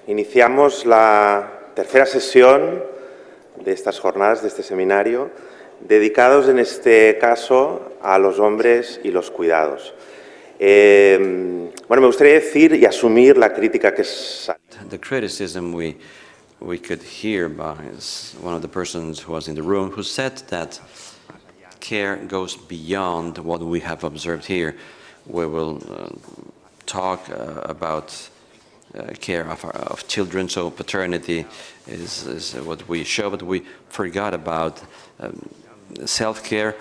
Iniciamos la tercera sesión de estas jornadas, de este seminario, dedicados en este caso a los hombres y los cuidados. Bueno, me gustaría decir y asumir la crítica que sale. The criticism we could hear by one of the persons who was in the room who said that care goes beyond what we have observed here. We will talk about care of children, so paternity is what we show, but we forgot about self-care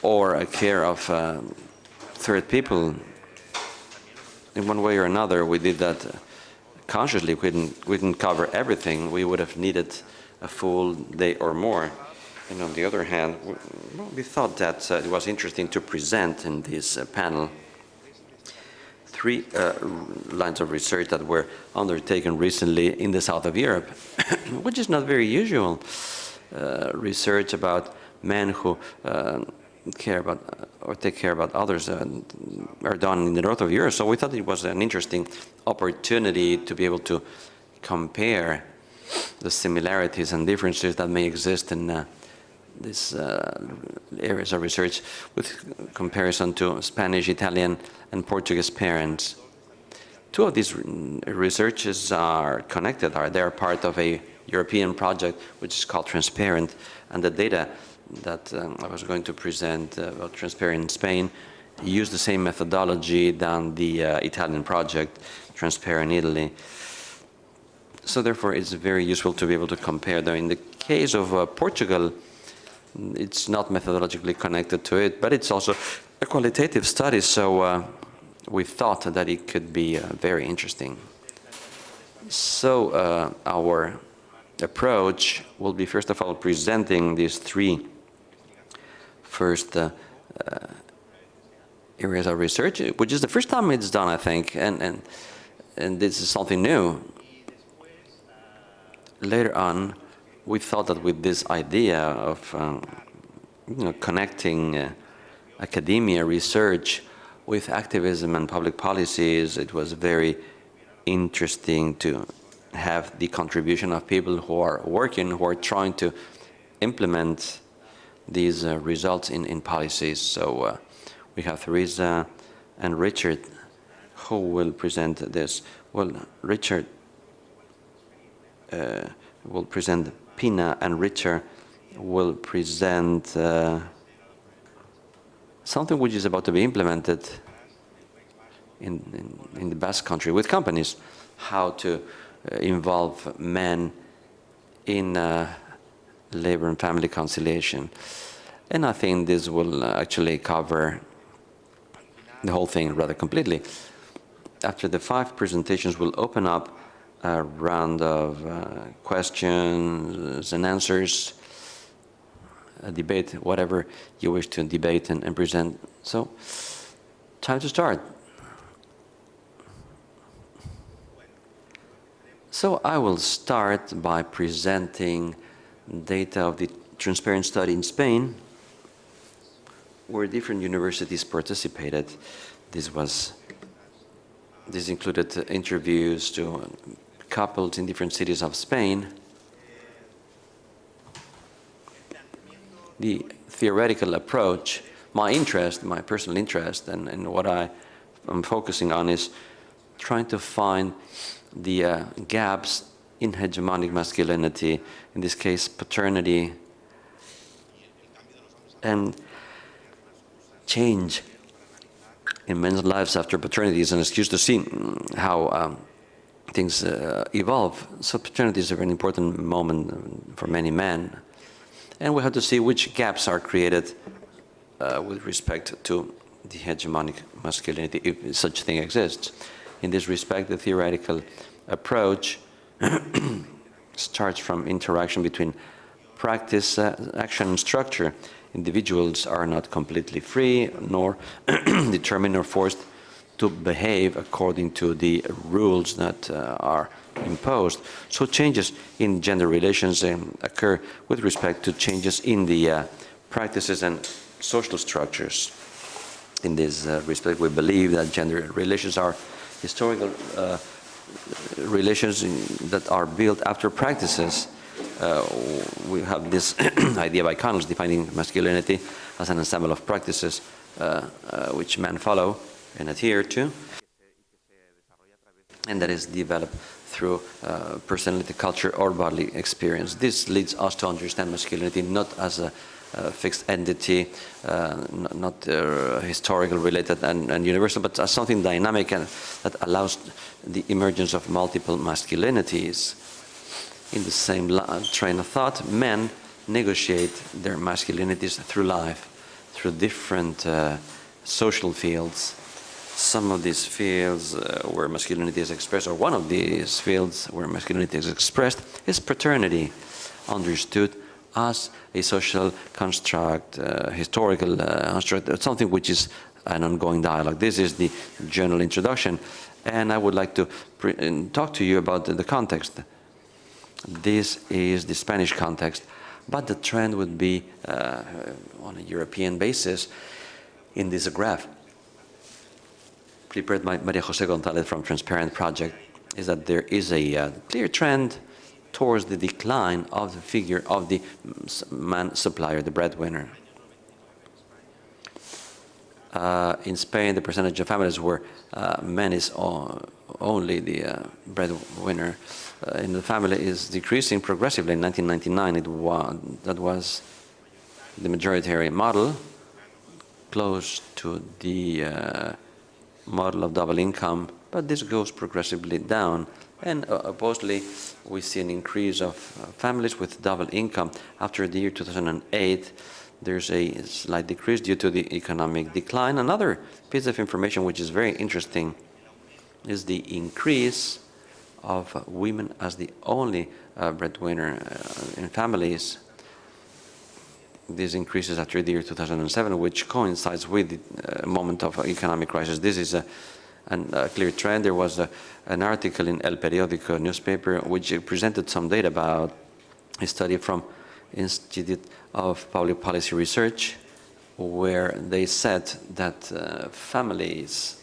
or a care of third people. In one way or another, we did that consciously. We didn't cover everything. We would have needed a full day or more. And on the other hand, we thought that it was interesting to present in this panel three lines of research that were undertaken recently in the south of Europe, which is not very usual. Research about men who care about or take care about others are done in the north of Europe. So we thought it was an interesting opportunity to be able to compare the similarities and differences that may exist in these areas of research with comparison to Spanish, Italian, and Portuguese parents. Two of these researches are connected. They're part of a European project which is called Transparent, and the data that I was going to present about Transparent in Spain use the same methodology than the Italian project, Transparent Italy. So therefore, it's very useful to be able to compare them. In the case of Portugal, it's not methodologically connected to it, but it's also a qualitative study, so we thought that it could be very interesting. So our approach will be, first of all, presenting these three first areas of research, which is the first time it's done, I think, and this is something new. Later on, we thought that with this idea of connecting academia, research with activism and public policies, it was very interesting to have the contribution of people who are working, who are trying to implement these results in policies. So we have Teresa and Richard who will present this. Well, Richard will present Pina, and Richard will present something which is about to be implemented in the Basque Country with companies, how to involve men in labor and family conciliation. And I think this will actually cover the whole thing rather completely. After the 5 presentations, we'll open up a round of questions and answers, a debate, whatever you wish to debate and present. So, time to start. So I will start by presenting data of the Transparent study in Spain, where different universities participated. This included interviews to couples in different cities of Spain. The theoretical approach, my interest, my personal interest, and what I'm focusing on is trying to find the gaps in hegemonic masculinity, in this case paternity, and change in men's lives after paternity is an excuse to see how things evolve. So paternity is a very important moment for many men. And we have to see which gaps are created with respect to the hegemonic masculinity, if such thing exists. In this respect, the theoretical approach starts from interaction between practice, action, and structure. Individuals are not completely free, nor determined or forced to behave according to the rules that are imposed. So changes in gender relations occur with respect to changes in the practices and social structures. In this respect, we believe that gender relations are historical relations that are built after practices. We have this idea by Connells defining masculinity as an ensemble of practices which men follow and adhere to, and that is developed through personality, culture, or bodily experience. This leads us to understand masculinity not as a fixed entity, not historical related and universal, but as something dynamic and that allows the emergence of multiple masculinities. In the same train of thought, men negotiate their masculinities through life, through different social fields. Some of these fields where masculinity is expressed, or one of these fields where masculinity is expressed, is paternity, understood as a social construct, historical construct, something which is an ongoing dialogue. This is the general introduction, and I would like to talk to you about the context. This is the Spanish context, but the trend would be on a European basis in this graph, prepared by Maria Jose González from Transparent Project, is that there is a clear trend towards the decline of the figure of the man supplier, the breadwinner. In Spain, the percentage of families where men is only the breadwinner in the family is decreasing progressively. In 1999, that was the majoritarian model, close to the model of double income, but this goes progressively down. And oppositely, we see an increase of families with double income. After the year 2008, there's a slight decrease due to the economic decline. Another piece of information which is very interesting is the increase of women as the only breadwinner in families. This increases after the year 2007, which coincides with the moment of economic crisis. This is a clear trend. There was an article in El Periódico newspaper which presented some data about a study from Institute of Public Policy Research, where they said that families,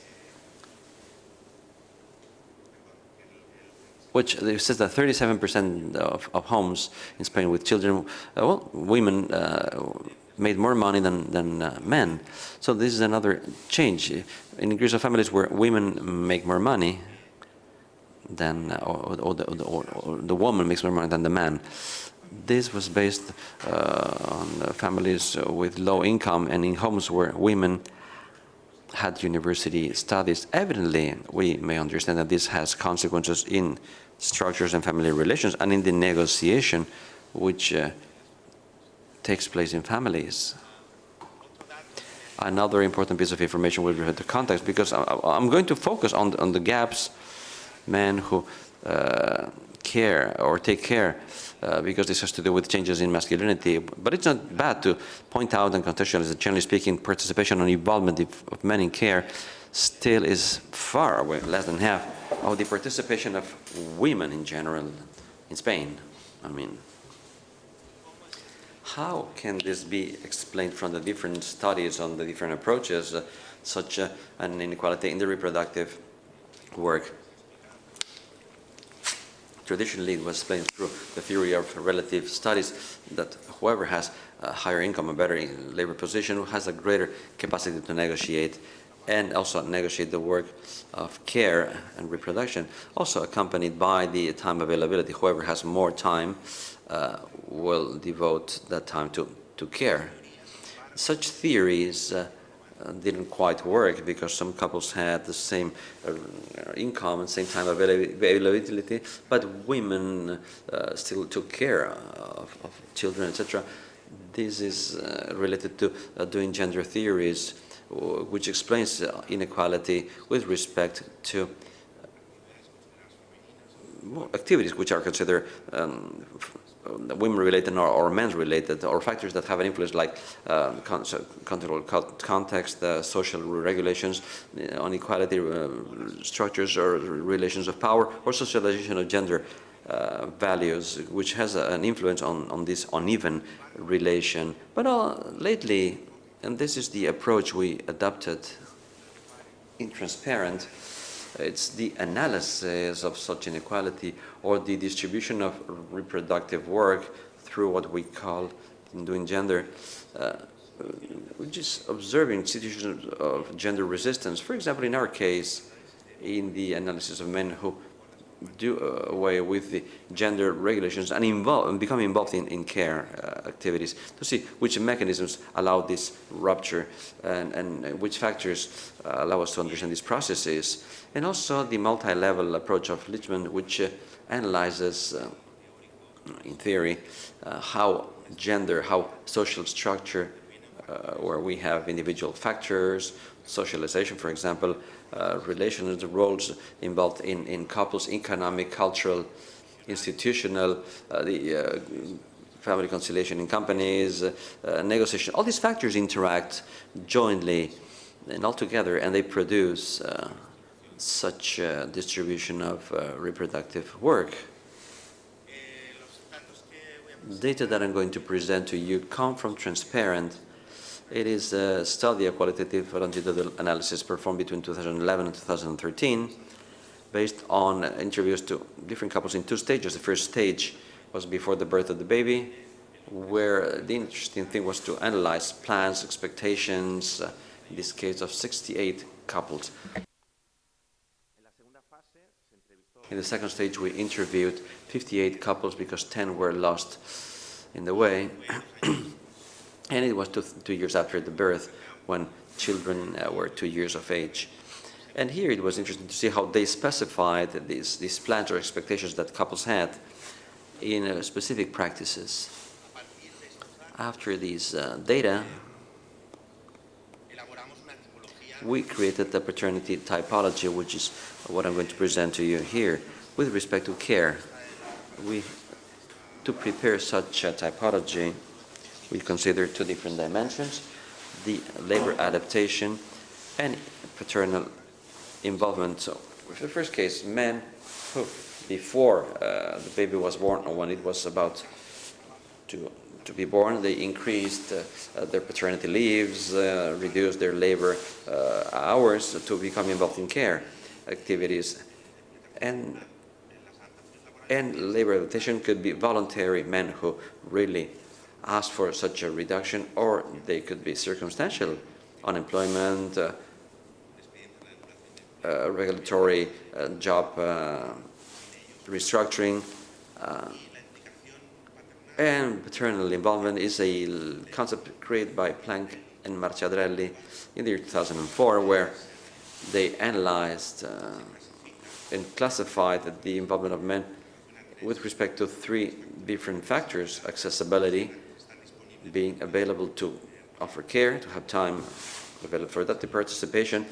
which they says that 37% of homes in Spain with children, well, women made more money than men. So this is another change. In increase of families where women make more money than, or the woman makes more money than the man. This was based on families with low income and in homes where women had university studies. Evidently, we may understand that this has consequences in structures and family relations and in the negotiation which takes place in families. Another important piece of information with regard to context, because I'm going to focus on the gaps, men who care or take care, because this has to do with changes in masculinity. But it's not bad to point out and contextualize that, generally speaking, participation and involvement of men in care still is far away, less than half of the participation of women in general in Spain. I mean, how can this be explained from the different studies on the different approaches, such an inequality in the reproductive work? Traditionally, it was explained through the theory of relative studies that whoever has a higher income, a better labor position, has a greater capacity to negotiate and also negotiate the work of care and reproduction, also accompanied by the time availability. Whoever has more time will devote that time to care. Such theories didn't quite work because some couples had the same income and same time availability, but women still took care of children, etc. This is related to doing gender theories, which explains inequality with respect to activities which are considered women-related or men-related, or factors that have an influence like cultural context, social regulations on equality, structures or relations of power, or socialization of gender values, which has an influence on this uneven relation. But lately, and this is the approach we adopted in Transparent, It's the analysis of such inequality or the distribution of reproductive work through what we call, in doing gender, which is observing situations of gender resistance. For example, in our case, in the analysis of men who do away with the gender regulations and become involved in care activities, to see which mechanisms allow this rupture and which factors allow us to understand these processes. And also the multi-level approach of Lichtman, which analyzes, in theory, how gender, how social structure, where we have individual factors, socialization, for example, relations, the roles involved in couples, economic, cultural, institutional, the family conciliation in companies, negotiation. All these factors interact jointly and all together, and they produce such distribution of reproductive work. Data that I'm going to present to you come from Transparent. It is a study, a qualitative longitudinal analysis performed between 2011 and 2013, based on interviews to different couples in two stages. The first stage was before the birth of the baby, where the interesting thing was to analyze plans, expectations, in this case of 68 couples. In the second stage, we interviewed 58 couples because 10 were lost in the way. And it was two years after the birth, when children were 2 years of age. And here it was interesting to see how they specified these plans or expectations that couples had in specific practices. After these data, we created the paternity typology, which is what I'm going to present to you here. With respect to care, to prepare such a typology, we consider two different dimensions: the labor adaptation and paternal involvement. So, with the first case, men who, before the baby was born, or when it was about to be born, they increased their paternity leaves, reduced their labor hours to become involved in care activities. And labor adaptation could be voluntary, men who really ask for such a reduction, or they could be circumstantial, unemployment, regulatory job restructuring, and paternal involvement is a concept created by Planck and Marciadrelli in the year 2004, where they analyzed and classified the involvement of men with respect to three different factors: accessibility, being available to offer care, to have time available for that, the participation,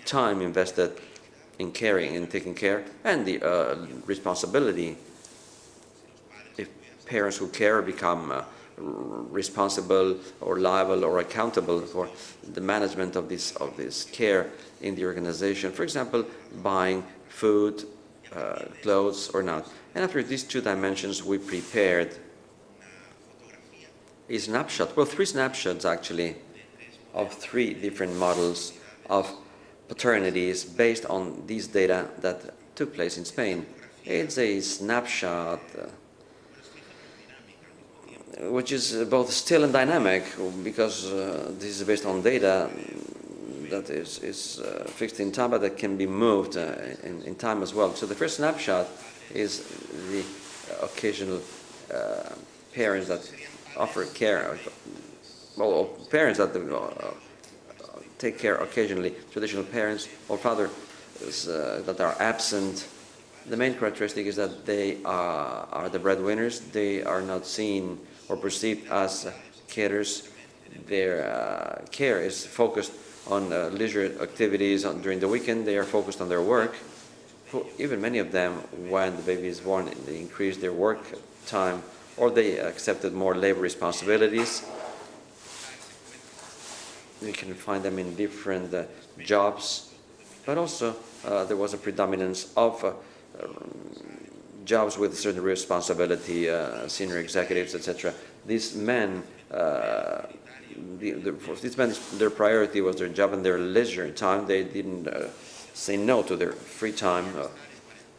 time invested in caring and taking care, and the responsibility. If parents who care become responsible or liable or accountable for the management of this care in the organization, for example, buying food, clothes or not. And after these two dimensions, we prepared a snapshot, well, three snapshots actually, of three different models of paternities based on these data that took place in Spain. It's a snapshot which is both still and dynamic, because this is based on data that is fixed in time, but that can be moved in time as well. So the first snapshot is the occasional parents that offer care, well, parents that take care occasionally, traditional parents or fathers that are absent. The main characteristic is that they are the breadwinners. They are not seen or perceived as carers. Their care is focused on leisure activities during the weekend. They are focused on their work. Even many of them, when the baby is born, they increase their work time, or they accepted more labor responsibilities. You can find them in different jobs, but also there was a predominance of jobs with a certain responsibility, senior executives, etc. These men, for these men, their priority was their job and their leisure time. They didn't say no to their free time.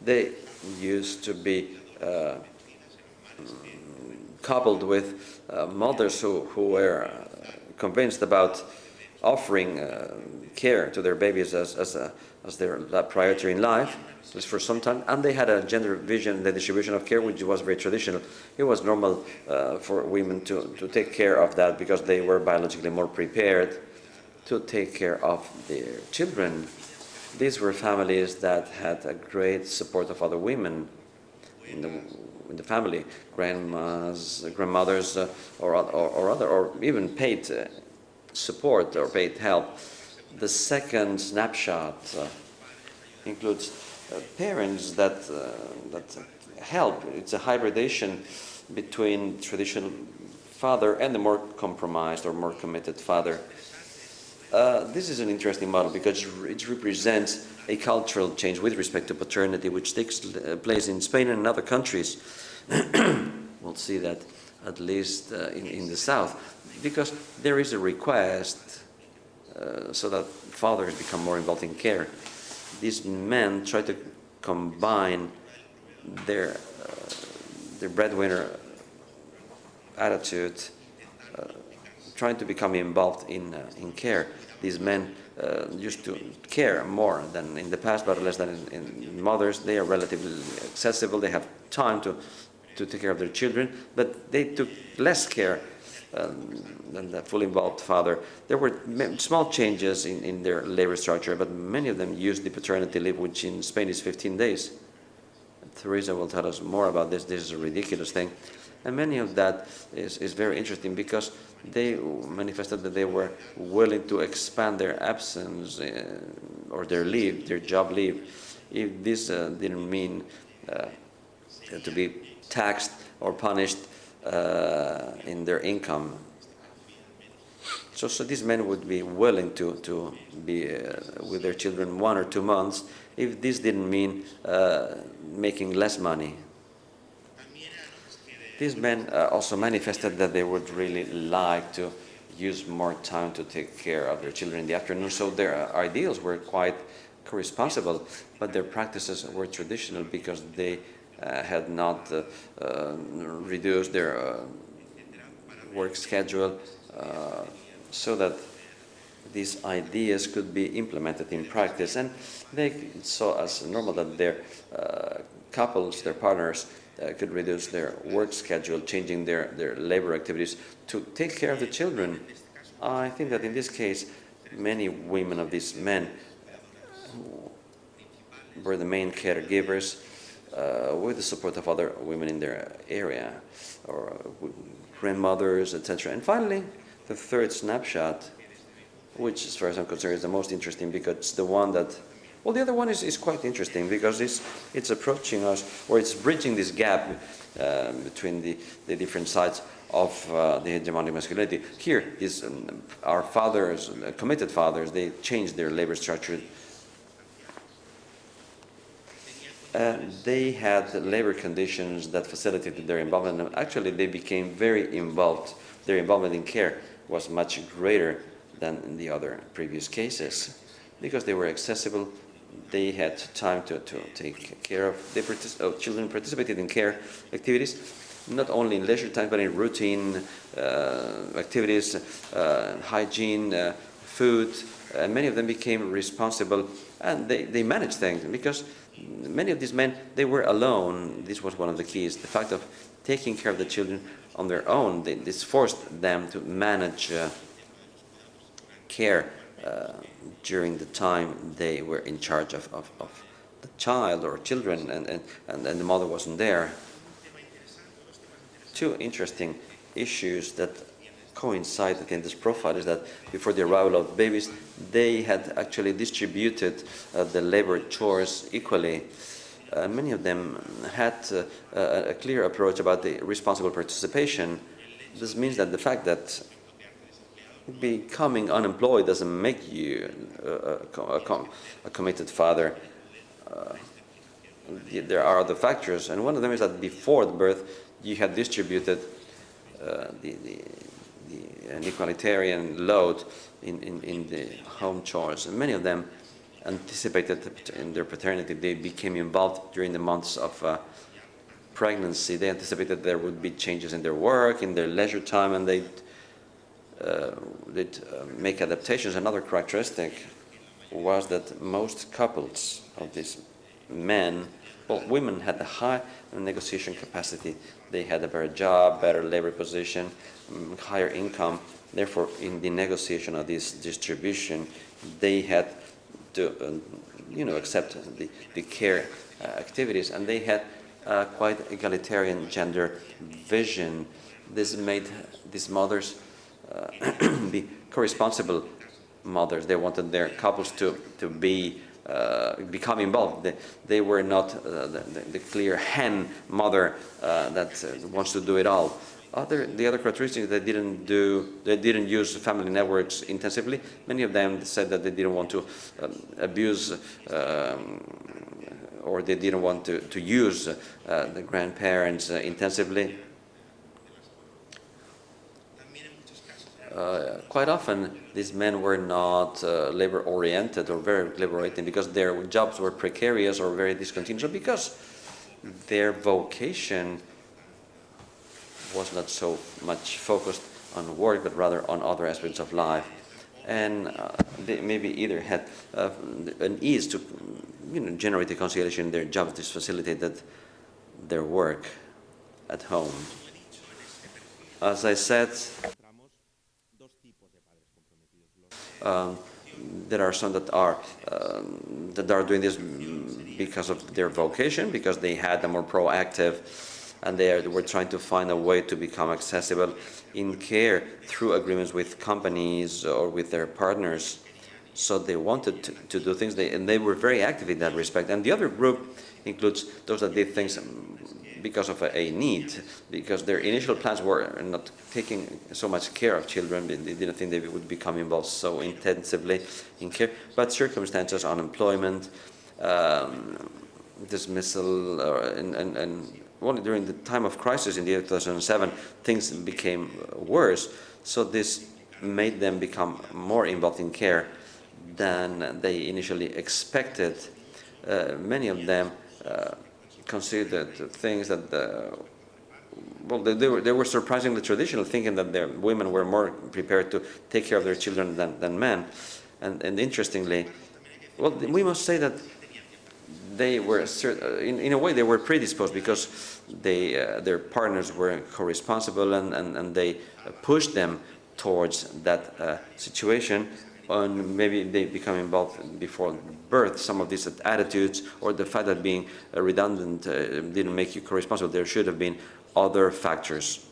They used to be coupled with mothers who were convinced about offering care to their babies as their priority in life, at least for some time, and they had a gender vision in the distribution of care which was very traditional. It was normal for women to take care of that because they were biologically more prepared to take care of their children. These were families that had a great support of other women in the family, grandmas, grandmothers, or even paid support or paid help. The second snapshot includes parents that help. It's a hybridization between traditional father and the more compromised or more committed father. This is an interesting model because it represents a cultural change with respect to paternity which takes place in Spain and in other countries. We'll see that at least in the south, because there is a request so that fathers become more involved in care. These men try to combine their breadwinner attitude, trying to become involved in care. These men used to care more than in the past, but less than in mothers. They are relatively accessible. They have time to take care of their children, but they took less care than the fully involved father. There were small changes in their labor structure, but many of them used the paternity leave, which in Spain is 15 days. Teresa will tell us more about this. This is a ridiculous thing. And many of that is very interesting because they manifested that they were willing to expand their absence or their leave, their job leave, if this didn't mean to be taxed or punished in their income. So these men would be willing to be with their children 1 or 2 months if this didn't mean making less money. These men also manifested that they would really like to use more time to take care of their children in the afternoon, so their ideals were quite corresponsible, but their practices were traditional because they had not reduced their work schedule so that these ideas could be implemented in practice. And they saw as normal that their couples, their partners, could reduce their work schedule, changing their labor activities to take care of the children. I think that in this case, many women of these men were the main caregivers with the support of other women in their area, or grandmothers, etc. And finally, the third snapshot, which as far as I'm concerned is the most interesting because it's the one that, well, the other one is quite interesting because it's approaching us, or it's bridging this gap between the different sides of the hegemonic masculinity. Here is our fathers, committed fathers, they changed their labor structure. They had labor conditions that facilitated their involvement. Actually, they became very involved. Their involvement in care was much greater than in the other previous cases because they were accessible. They had time to take care of children, participated in care activities, not only in leisure time, but in routine activities, hygiene, food. And many of them became responsible, and they managed things because many of these men, they were alone. This was one of the keys. The fact of taking care of the children on their own, this forced them to manage care during the time they were in charge of the child or children, and the mother wasn't there. Two interesting issues that coincided in this profile is that before the arrival of babies, they had actually distributed the labor chores equally. Many of them had a clear approach about the responsible participation. This means that the fact that becoming unemployed doesn't make you a committed father. There are other factors, and one of them is that before the birth, you had distributed an egalitarian load in the home chores, and many of them anticipated in their paternity. They became involved during the months of pregnancy. They anticipated there would be changes in their work, in their leisure time, and they'd make adaptations. Another characteristic was that most couples of these men, well, women had a high negotiation capacity. They had a better job, better labor position, higher income. Therefore, in the negotiation of this distribution, they had to, accept the care activities, and they had quite egalitarian gender vision. This made these mothers be co-responsible mothers. They wanted their couples to become involved. They were not the clear hen mother that wants to do it all. The other characteristic, they didn't use family networks intensively. Many of them said that they didn't want to abuse or they didn't want to use the grandparents intensively. Quite often, these men were not labor-oriented or very labor-oriented because their jobs were precarious or very discontinuous, or because their vocation was not so much focused on work, but rather on other aspects of life. And they maybe either had an ease to generate the conciliation in their jobs. This facilitated their work at home. As I said, there are some that are doing this because of their vocation, because they had a more proactive, and they were trying to find a way to become accessible in care through agreements with companies or with their partners. So they wanted to do things, and they were very active in that respect. And the other group includes those that did things because of a need, because their initial plans were not taking so much care of children. They didn't think they would become involved so intensively in care, but circumstances, unemployment, dismissal, and only during the time of crisis in the year 2007, things became worse. So this made them become more involved in care than they initially expected. Many of them considered things that, they were surprisingly traditional, thinking that their women were more prepared to take care of their children than men. And interestingly, we must say that they were, in a way, they were predisposed because their partners were co-responsible and they pushed them towards that situation. And maybe they become involved before birth. Some of these attitudes, or the fact that being redundant didn't make you co-responsible. There should have been other factors.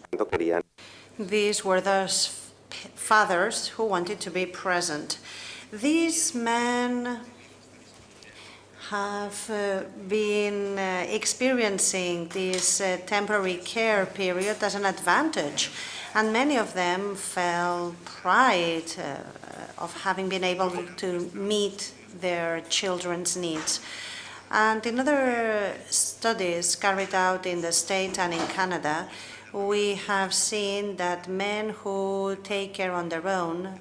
These were those fathers who wanted to be present. These men have been experiencing this temporary care period as an advantage, and many of them felt pride of having been able to meet their children's needs. And in other studies carried out in the States and in Canada, we have seen that men who take care on their own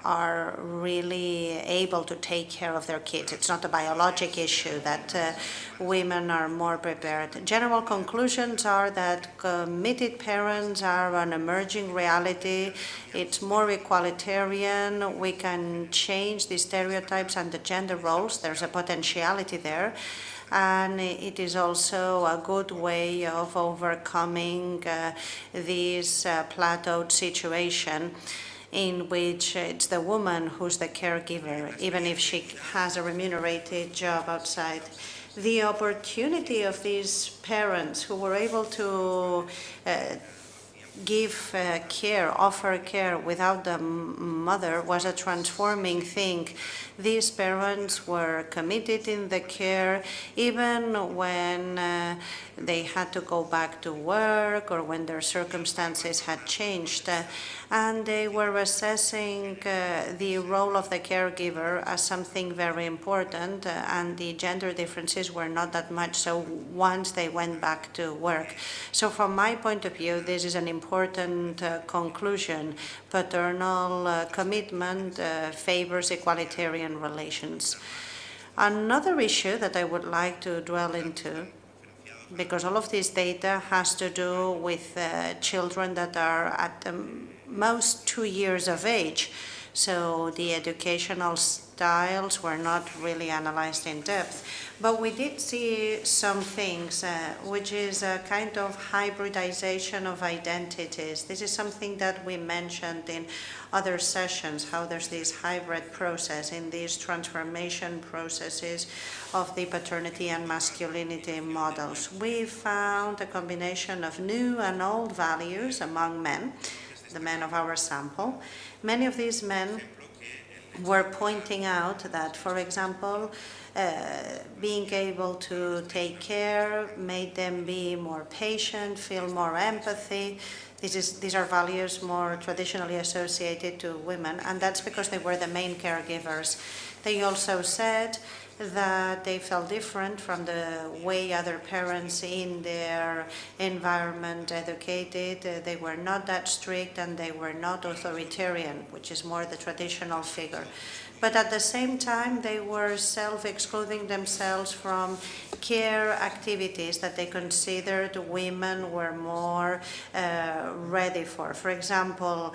are really able to take care of their kids. It's not a biologic issue that women are more prepared. General conclusions are that committed parents are an emerging reality. It's more egalitarian. We can change the stereotypes and the gender roles. There's a potentiality there. And it is also a good way of overcoming this plateaued situation in which it's the woman who's the caregiver, even if she has a remunerated job outside. The opportunity of these parents who were able to give care, offer care without the mother was a transforming thing. These parents were committed in the care even when they had to go back to work or when their circumstances had changed. And they were assessing the role of the caregiver as something very important, and the gender differences were not that much so once they went back to work. So from my point of view, this is an important conclusion. Paternal commitment favors egalitarian relations. Another issue that I would like to dwell into, because all of this data has to do with children that are at the most 2 years of age, so the educational styles were not really analyzed in depth. But we did see some things, which is a kind of hybridization of identities. This is something that we mentioned in other sessions, how there's this hybrid process in these transformation processes of the paternity and masculinity models. We found a combination of new and old values among men, the men of our sample. Many of these men were pointing out that, for example, being able to take care made them be more patient, feel more empathy. These are values more traditionally associated to women, and that's because they were the main caregivers. They also said that they felt different from the way other parents in their environment educated. They were not that strict and they were not authoritarian, which is more the traditional figure. But at the same time, they were self-excluding themselves from care activities that they considered women were more ready for. For example,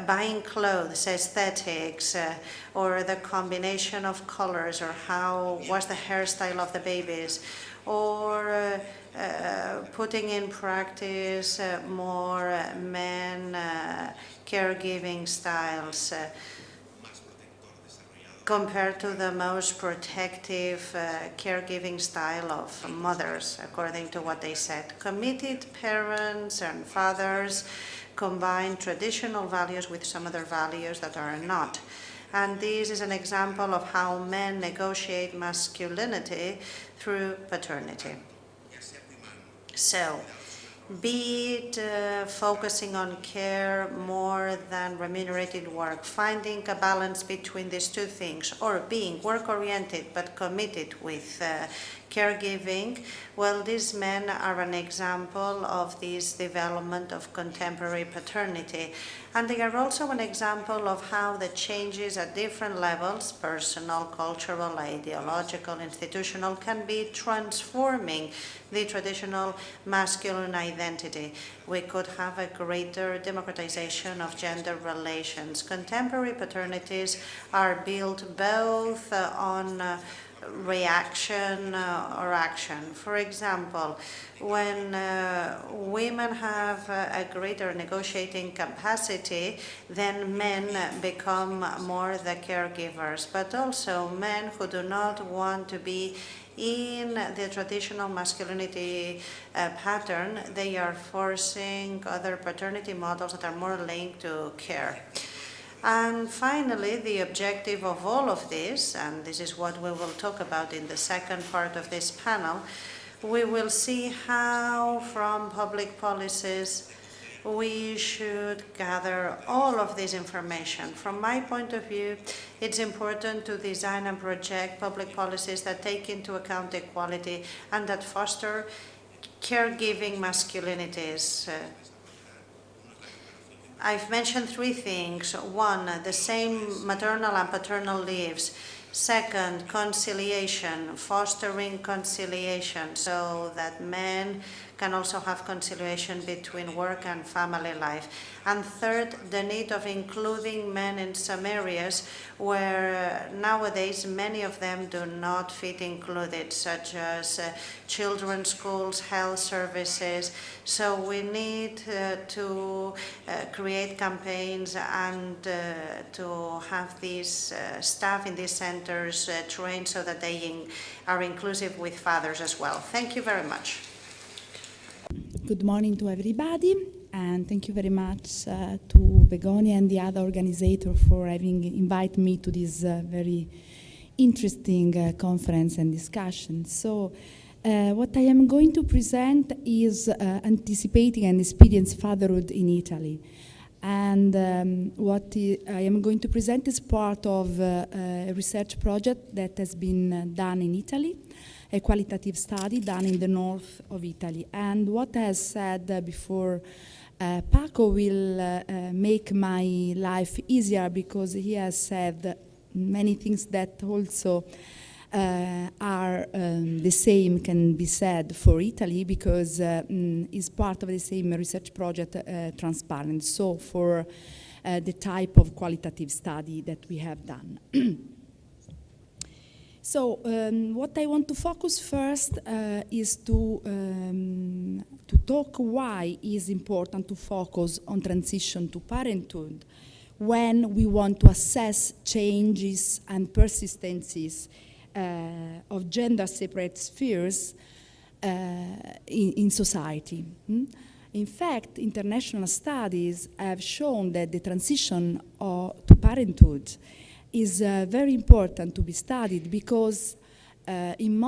buying clothes, aesthetics, or the combination of colors, or how was the hairstyle of the babies, or putting in practice more men caregiving styles, compared to the most protective caregiving style of mothers, according to what they said. Committed parents and fathers combine traditional values with some other values that are not. And this is an example of how men negotiate masculinity through paternity. So, be it focusing on care more than remunerated work, finding a balance between these two things, or being work-oriented but committed with caregiving, well, these men are an example of this development of contemporary paternity. And they are also an example of how the changes at different levels, personal, cultural, ideological, institutional, can be transforming the traditional masculine identity. We could have a greater democratization of gender relations. Contemporary paternities are built both on reaction or action. For example, when women have a greater negotiating capacity, then men become more the caregivers, but also men who do not want to be in the traditional masculinity pattern, they are forcing other paternity models that are more linked to care. And finally, the objective of all of this, and this is what we will talk about in the second part of this panel, we will see how from public policies we should gather all of this information. From my point of view, it's important to design and project public policies that take into account equality and that foster caregiving masculinities. I've mentioned three things. One, the same maternal and paternal leaves. Second, conciliation, fostering conciliation so that men can also have conciliation between work and family life. And third, the need of including men in some areas where nowadays many of them do not fit included, such as children's schools, health services. So we need to create campaigns and to have these staff in these centers trained so that they are inclusive with fathers as well. Thank you very much. Good morning to everybody, and thank you very much to Begonia and the other organizer for having invited me to this very interesting conference and discussion. So what I am going to present is anticipating and experienced fatherhood in Italy. And what I am going to present is part of a research project that has been done in Italy, a qualitative study done in the north of Italy. And what I said before Paco will make my life easier because he has said many things that also are the same can be said for Italy because it's part of the same research project, Transparent, so for the type of qualitative study that we have done. So what I want to focus first is to talk why it is important to focus on transition to parenthood when we want to assess changes and persistencies of gender-separate spheres in society. In fact, international studies have shown that the transition to parenthood is very important to be studied because in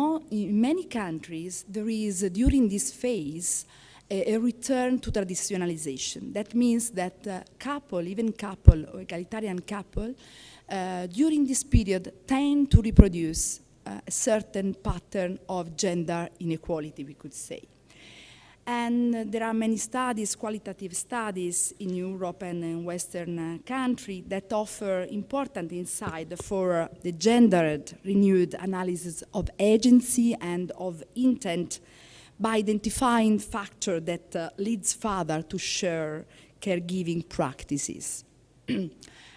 many countries there is, during this phase, a return to traditionalization. That means that couple, even couple or egalitarian couple, during this period tend to reproduce a certain pattern of gender inequality, we could say. And there are many studies, qualitative studies in Europe and in Western countries that offer important insight for the gendered renewed analysis of agency and of intent by identifying factors that leads father to share caregiving practices.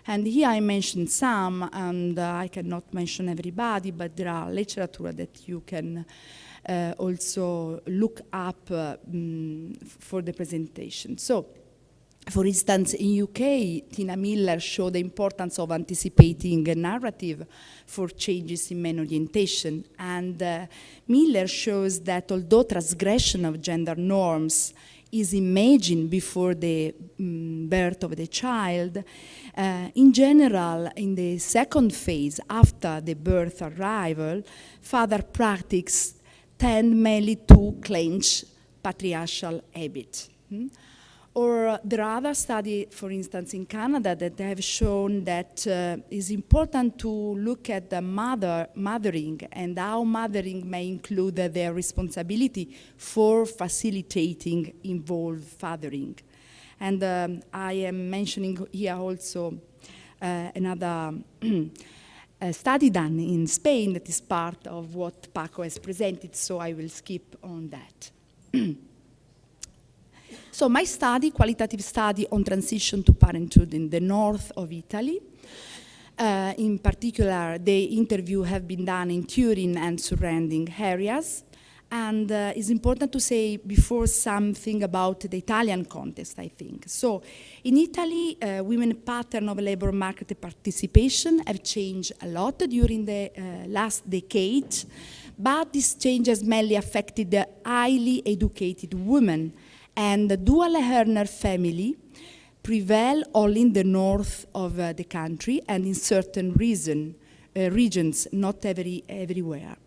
And here I mentioned some, and I cannot mention everybody, but there are literature that you can also look up for the presentation. So, for instance, in UK, Tina Miller showed the importance of anticipating a narrative for changes in men orientation. And Miller shows that although transgression of gender norms is imagined before the birth of the child, in general, in the second phase, after the birth arrival, father practices tend mainly to clench patriarchal habit. Or there are other studies, for instance, in Canada, that have shown that it's important to look at the mothering and how mothering may include their responsibility for facilitating involved fathering. And I am mentioning here also another study done in Spain that is part of what Paco has presented, so I will skip on that. So my study, qualitative study on transition to parenthood in the north of Italy. In particular, the interview have been done in Turin and surrounding areas. And it's important to say before something about the Italian context, I think. So in Italy, women's pattern of labor market participation have changed a lot during the last decade, but this change has mainly affected the highly educated women, and the dual earner family prevail only in the north of the country and in certain regions, not everywhere.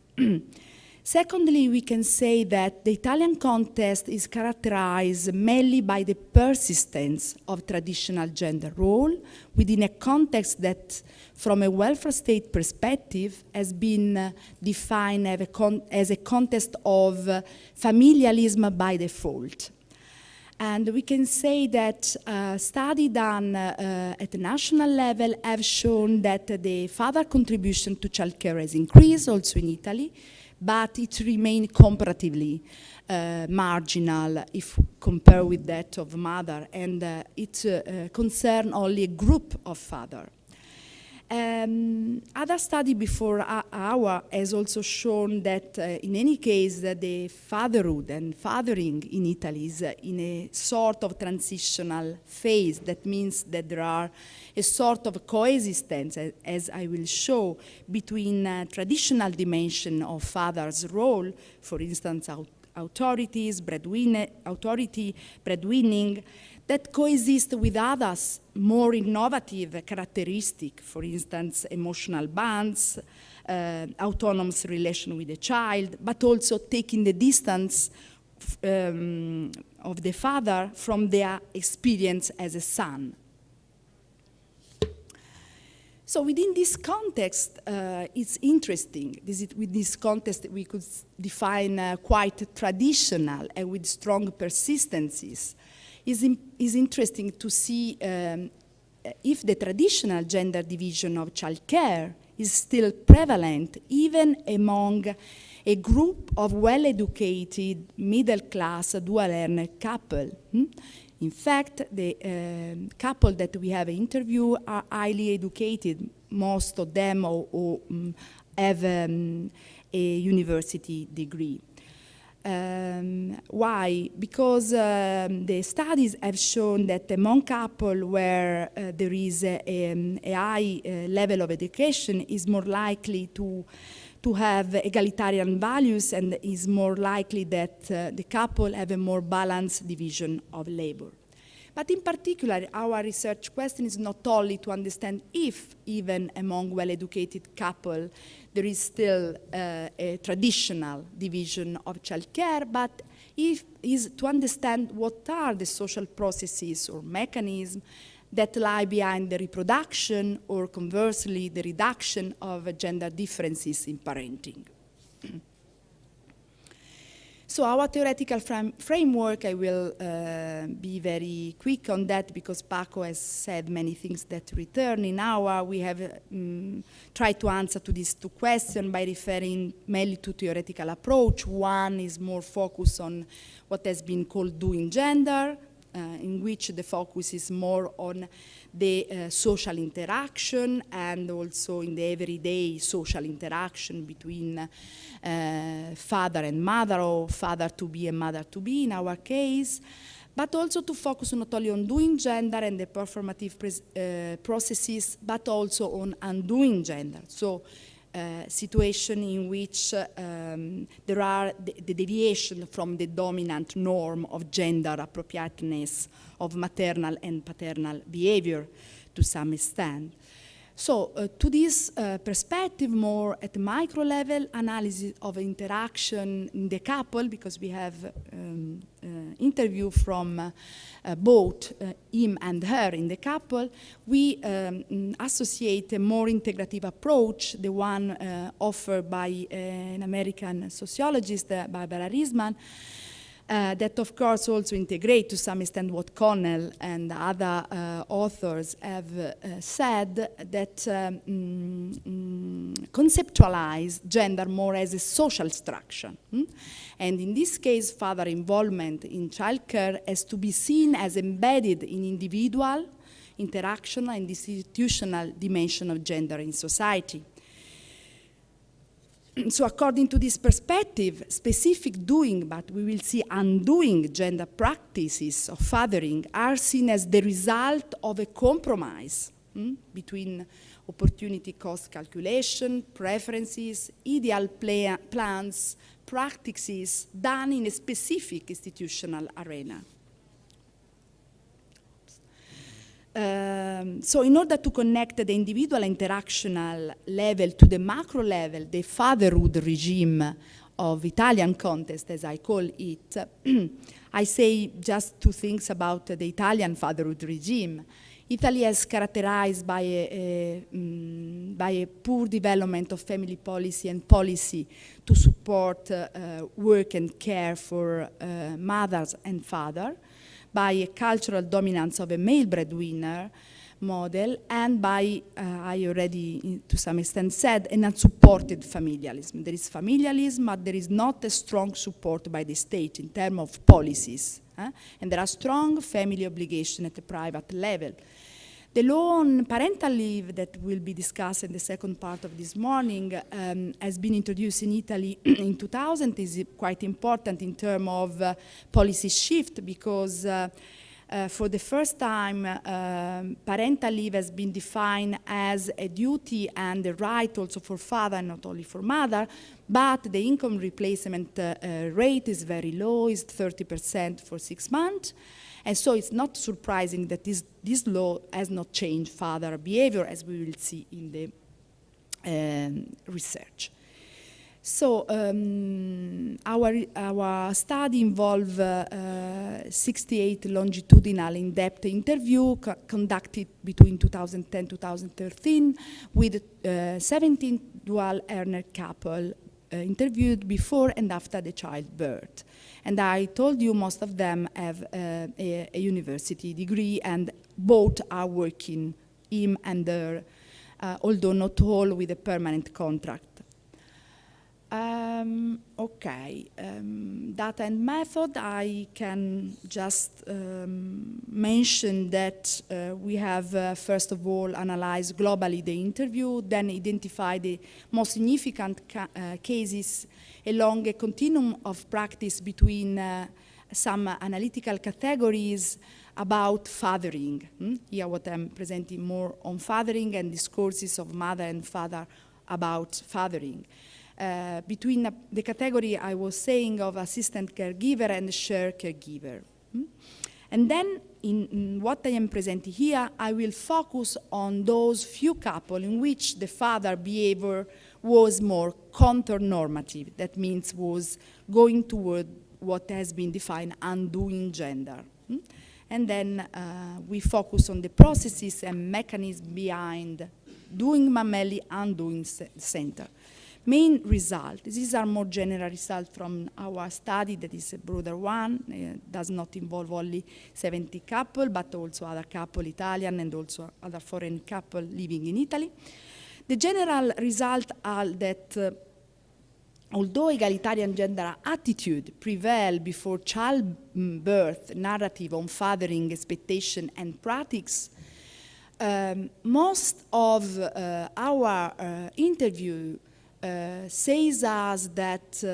Secondly, we can say that the Italian context is characterized mainly by the persistence of traditional gender role within a context that, from a welfare state perspective, has been defined as a context of familialism by default. And we can say that study done at the national level have shown that the father contribution to childcare has increased also in Italy, but it remained comparatively marginal if compared with that of mother, and it concerns only a group of fathers. Other study before our has also shown that in any case the fatherhood and fathering in Italy is in a sort of transitional phase. That means that there are a sort of coexistence, as I will show, between traditional dimension of father's role, for instance, authority, breadwinning, that coexist with others more innovative characteristics, for instance, emotional bonds, autonomous relation with the child, but also taking the distance of the father from their experience as a son. So within this context, it's interesting. With this context, we could define quite traditional and with strong persistencies. is interesting to see if the traditional gender division of childcare is still prevalent even among a group of well-educated, middle-class, dual-earner couple. In fact, the couple that we have interviewed are highly educated. Most of them have a university degree. Why? Because the studies have shown that among couples where there is a high level of education is more likely to have egalitarian values, and is more likely that the couple have a more balanced division of labor. But in particular, our research question is not only to understand if, even among well-educated couples, there is still a traditional division of childcare, but is to understand what are the social processes or mechanisms that lie behind the reproduction, or conversely, the reduction of gender differences in parenting. So our theoretical framework, I will be very quick on that because Paco has said many things that return. In our, we have tried to answer to these two questions by referring mainly to theoretical approach. One is more focused on what has been called doing gender, in which the focus is more on the social interaction and also in the everyday social interaction between father and mother, or father-to-be and mother-to-be in our case, but also to focus not only on doing gender and the performative processes, but also on undoing gender. So situation in which there are the deviation from the dominant norm of gender appropriateness of maternal and paternal behavior to some extent. So to this perspective, more at the micro level, analysis of interaction in the couple, because we have interview from both him and her in the couple, we associate a more integrative approach, the one offered by an American sociologist, Barbara Riesman, that of course also integrate to some extent what Connell and other authors have said, that conceptualize gender more as a social structure. And in this case, father involvement in childcare has to be seen as embedded in individual, interaction, and institutional dimension of gender in society. So according to this perspective, specific doing, but we will see undoing gender practices of fathering are seen as the result of a compromise between opportunity cost calculation, preferences, ideal plans, practices done in a specific institutional arena. So in order to connect the individual interactional level to the macro level, the fatherhood regime of Italian context, as I call it, I say just two things about the Italian fatherhood regime. Italy is characterized by a poor development of family policy and policy to support work and care for mothers and fathers, by a cultural dominance of a male breadwinner model, and by, I already to some extent said, an unsupported familialism. There is familialism, but there is not a strong support by the state in terms of policies. And there are strong family obligations at the private level. The law on parental leave that will be discussed in the second part of this morning has been introduced in Italy in 2000, is quite important in terms of policy shift, because for the first time parental leave has been defined as a duty and a right also for father, not only for mother, but the income replacement rate is very low, is 30% for 6 months. And so it's not surprising that this law has not changed father behavior, as we will see in the research. So our study involved 68 longitudinal in-depth interviews conducted between 2010 and 2013 with 17 dual earner couples interviewed before and after the childbirth. And I told you most of them have a university degree, and both are working, him and her, although not all with a permanent contract. Data and method, I can just mention that we have, first of all, analyzed globally the interview, then identified the most significant cases along a continuum of practice between some analytical categories about fathering. Here what I'm presenting more on fathering and discourses of mother and father about fathering. Between the category I was saying of assistant caregiver and shared caregiver. And then in what I am presenting here, I will focus on those few couples in which the father behavior was more counter-normative. That means was going toward what has been defined undoing gender. And then we focus on the processes and mechanisms behind doing mammally, undoing center. Main result, these are more general results from our study that is a broader one. It does not involve only 70 couples, but also other couples, Italian and also other foreign couples living in Italy. The general result are that although egalitarian gender attitude prevail before childbirth narrative on fathering expectation and practice, most of our interview says us that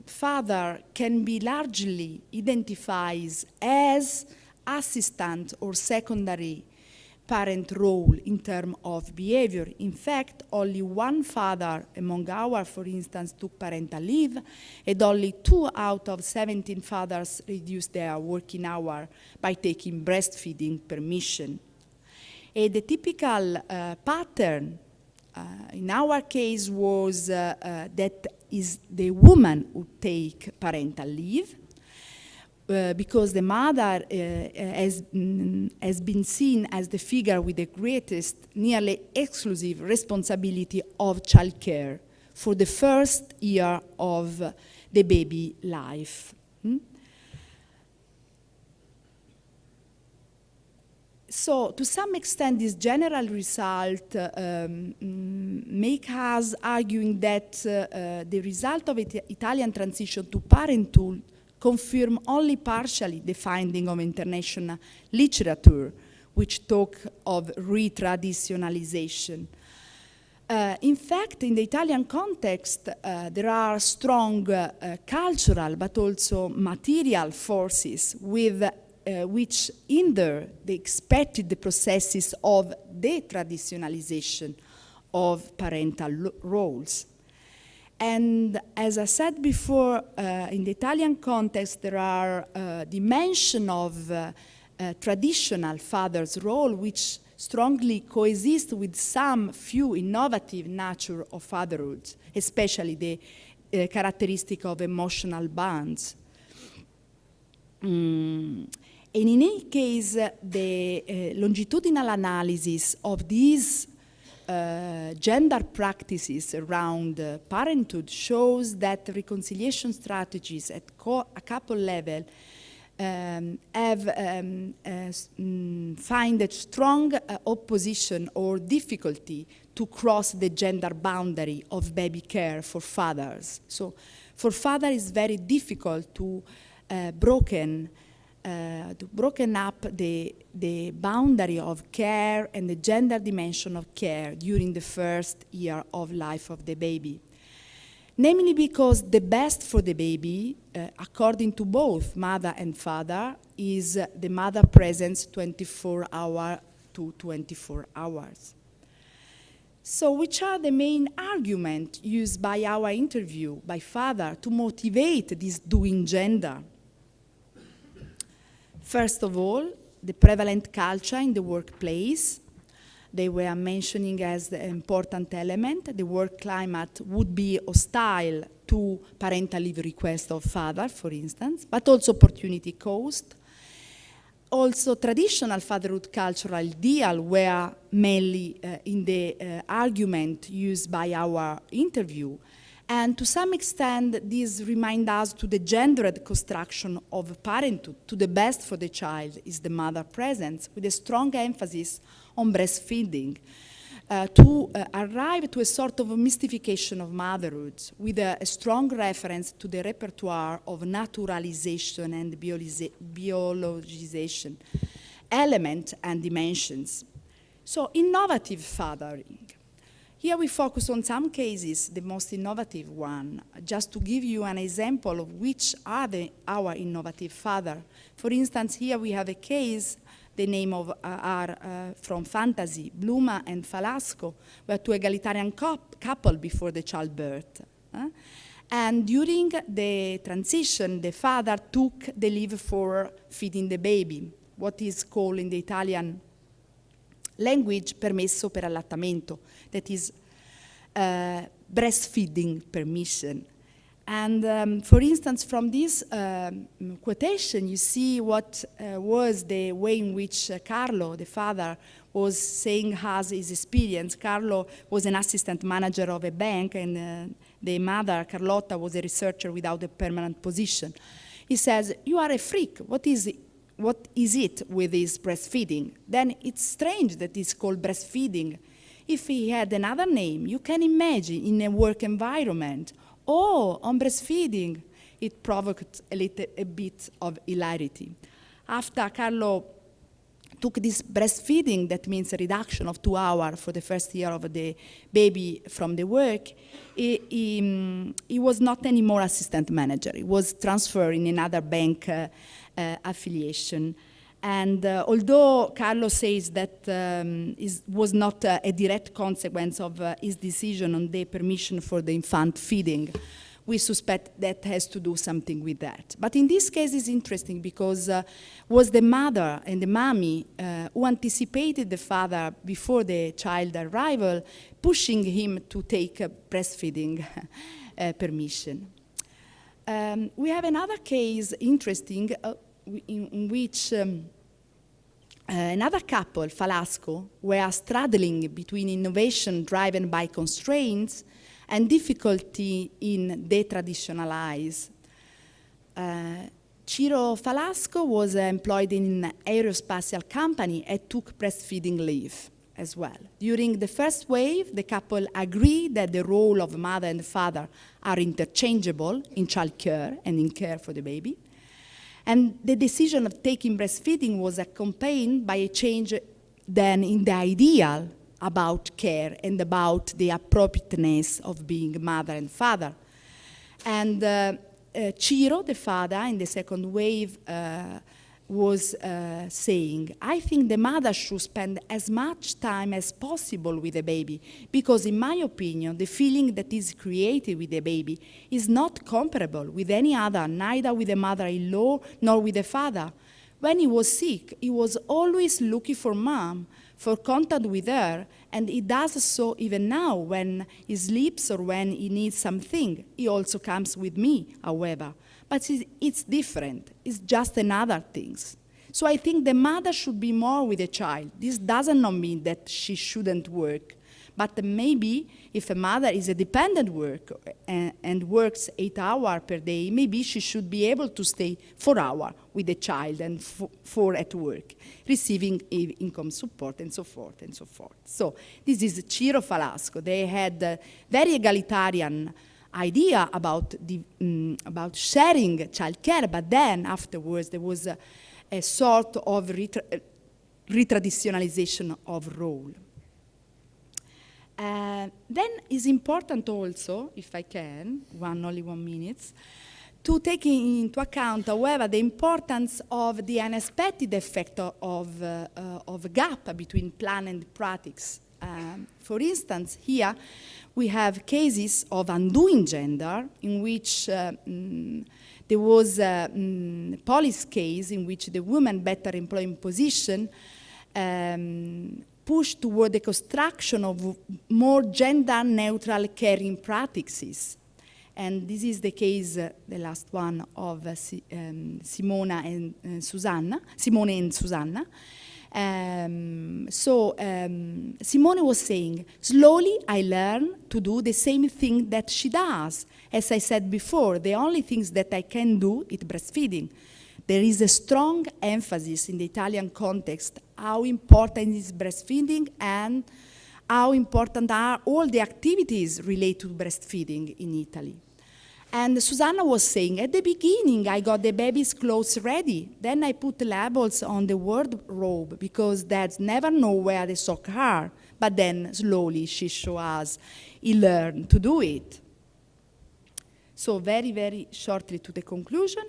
father can be largely identified as assistant or secondary parent role in terms of behavior. In fact, only one father among our, for instance, took parental leave, and only 2 out of 17 fathers reduced their working hour by taking breastfeeding permission. And the typical pattern in our case was that is the woman who take parental leave because the mother has been seen as the figure with the greatest, nearly exclusive responsibility of childcare for the first year of the baby life. So, to some extent, this general result make us arguing that the result of Italian transition to parenthood confirm only partially the finding of international literature, which talk of retraditionalization. In fact, in the Italian context, there are strong cultural but also material forces with which hinder the expected processes of detraditionalization of parental roles. And as I said before, in the Italian context, there are dimensions of traditional father's role which strongly coexist with some few innovative nature of fatherhood, especially the characteristic of emotional bonds. And in any case, the longitudinal analysis of these gender practices around parenthood shows that reconciliation strategies at a couple level find a strong opposition or difficulty to cross the gender boundary of baby care for fathers. So for fathers, it's very difficult to broken up the boundary of care and the gender dimension of care during the first year of life of the baby. Namely because the best for the baby, according to both mother and father, is the mother presence 24 hours to 24 hours. So which are the main arguments used by our interview, by father, to motivate this doing gender? First of all, the prevalent culture in the workplace. They were mentioning as the important element. The work climate would be hostile to parental leave requests of father, for instance, but also opportunity cost. Also, traditional fatherhood cultural ideal were mainly in the argument used by our interview, And to some extent, this reminds us to the gendered construction of parenthood. To the best for the child is the mother presence, with a strong emphasis on breastfeeding, to arrive to a sort of a mystification of motherhood, with a strong reference to the repertoire of naturalization and biologization, element and dimensions. So, innovative fathering. Here we focus on some cases, the most innovative one, just to give you an example of which are our innovative father. For instance, here we have a case, the name of are from fantasy, Bluma and Falasco, were two egalitarian couple before the childbirth. And during the transition, the father took the leave for feeding the baby, what is called in the Italian language permesso per allattamento, that is breastfeeding permission. And for instance, from this quotation, you see what was the way in which Carlo, the father, was saying has his experience. Carlo was an assistant manager of a bank, and the mother, Carlotta, was a researcher without a permanent position. He says, "You are a freak. What is it with this breastfeeding?" Then it's strange that it's called breastfeeding. If he had another name, you can imagine in a work environment, on breastfeeding, it provoked a bit of hilarity. After Carlo took this breastfeeding, that means a reduction of 2 hours for the first year of the baby from the work, he was not anymore assistant manager. He was transferred in another bank affiliation. And although Carlo says that it was not a direct consequence of his decision on the permission for the infant feeding, we suspect that has to do something with that. But in this case, it's interesting because was the mother and the mommy who anticipated the father before the child arrival, pushing him to take a breastfeeding permission. We have another case interesting in which another couple, Falasco, were straddling between innovation driven by constraints and difficulty in detraditionalize. Ciro Falasco was employed in an aerospatial company and took breastfeeding leave as well. During the first wave, the couple agreed that the role of mother and father are interchangeable in child care and in care for the baby. And the decision of taking breastfeeding was accompanied by a change then in the ideal about care and about the appropriateness of being mother and father. And Ciro, the father, in the second wave, was saying, "I think the mother should spend as much time as possible with the baby, because in my opinion, the feeling that is created with the baby is not comparable with any other, neither with the mother-in-law nor with the father. When he was sick, he was always looking for mom, for contact with her, and he does so even now when he sleeps or when he needs something. He also comes with me, however. But it's different. It's just another thing. So I think the mother should be more with the child. This doesn't not mean that she shouldn't work. But maybe if a mother is a dependent worker and works 8 hours per day, maybe she should be able to stay 4 hours with the child and 4 at work, receiving income support and so forth and so forth. So this is Ciro Falasco. They had a very egalitarian idea about sharing childcare, but then afterwards there was a sort of retraditionalization of role. Then it's important also, if I can, only 1 minute, to take into account, however, the importance of the unexpected effect of a gap between plan and practice. For instance, here we have cases of undoing gender in which there was a police case in which the woman better employment position pushed toward the construction of more gender-neutral caring practices. And this is the case, the last one, of Simone and Susanna. Simone was saying, slowly I learn to do the same thing that she does. As I said before, the only things that I can do is breastfeeding. There is a strong emphasis in the Italian context how important is breastfeeding and how important are all the activities related to breastfeeding in Italy. And Susanna was saying, at the beginning, I got the baby's clothes ready. Then I put labels on the wardrobe because dads never know where the socks are. But then slowly she showed us he learned to do it. So very, very shortly to the conclusion.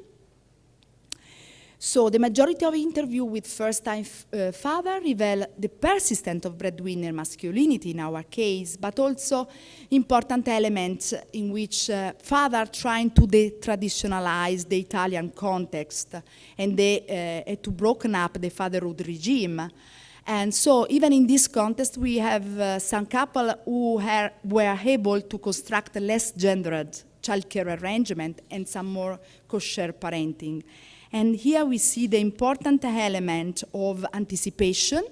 So the majority of interviews with first-time father reveal the persistence of breadwinner masculinity in our case, but also important elements in which father trying to de-traditionalize the Italian context and to broken up the fatherhood regime. And so even in this context, we have some couple who were able to construct a less gendered childcare arrangement and some more kosher parenting. And here we see the important element of anticipation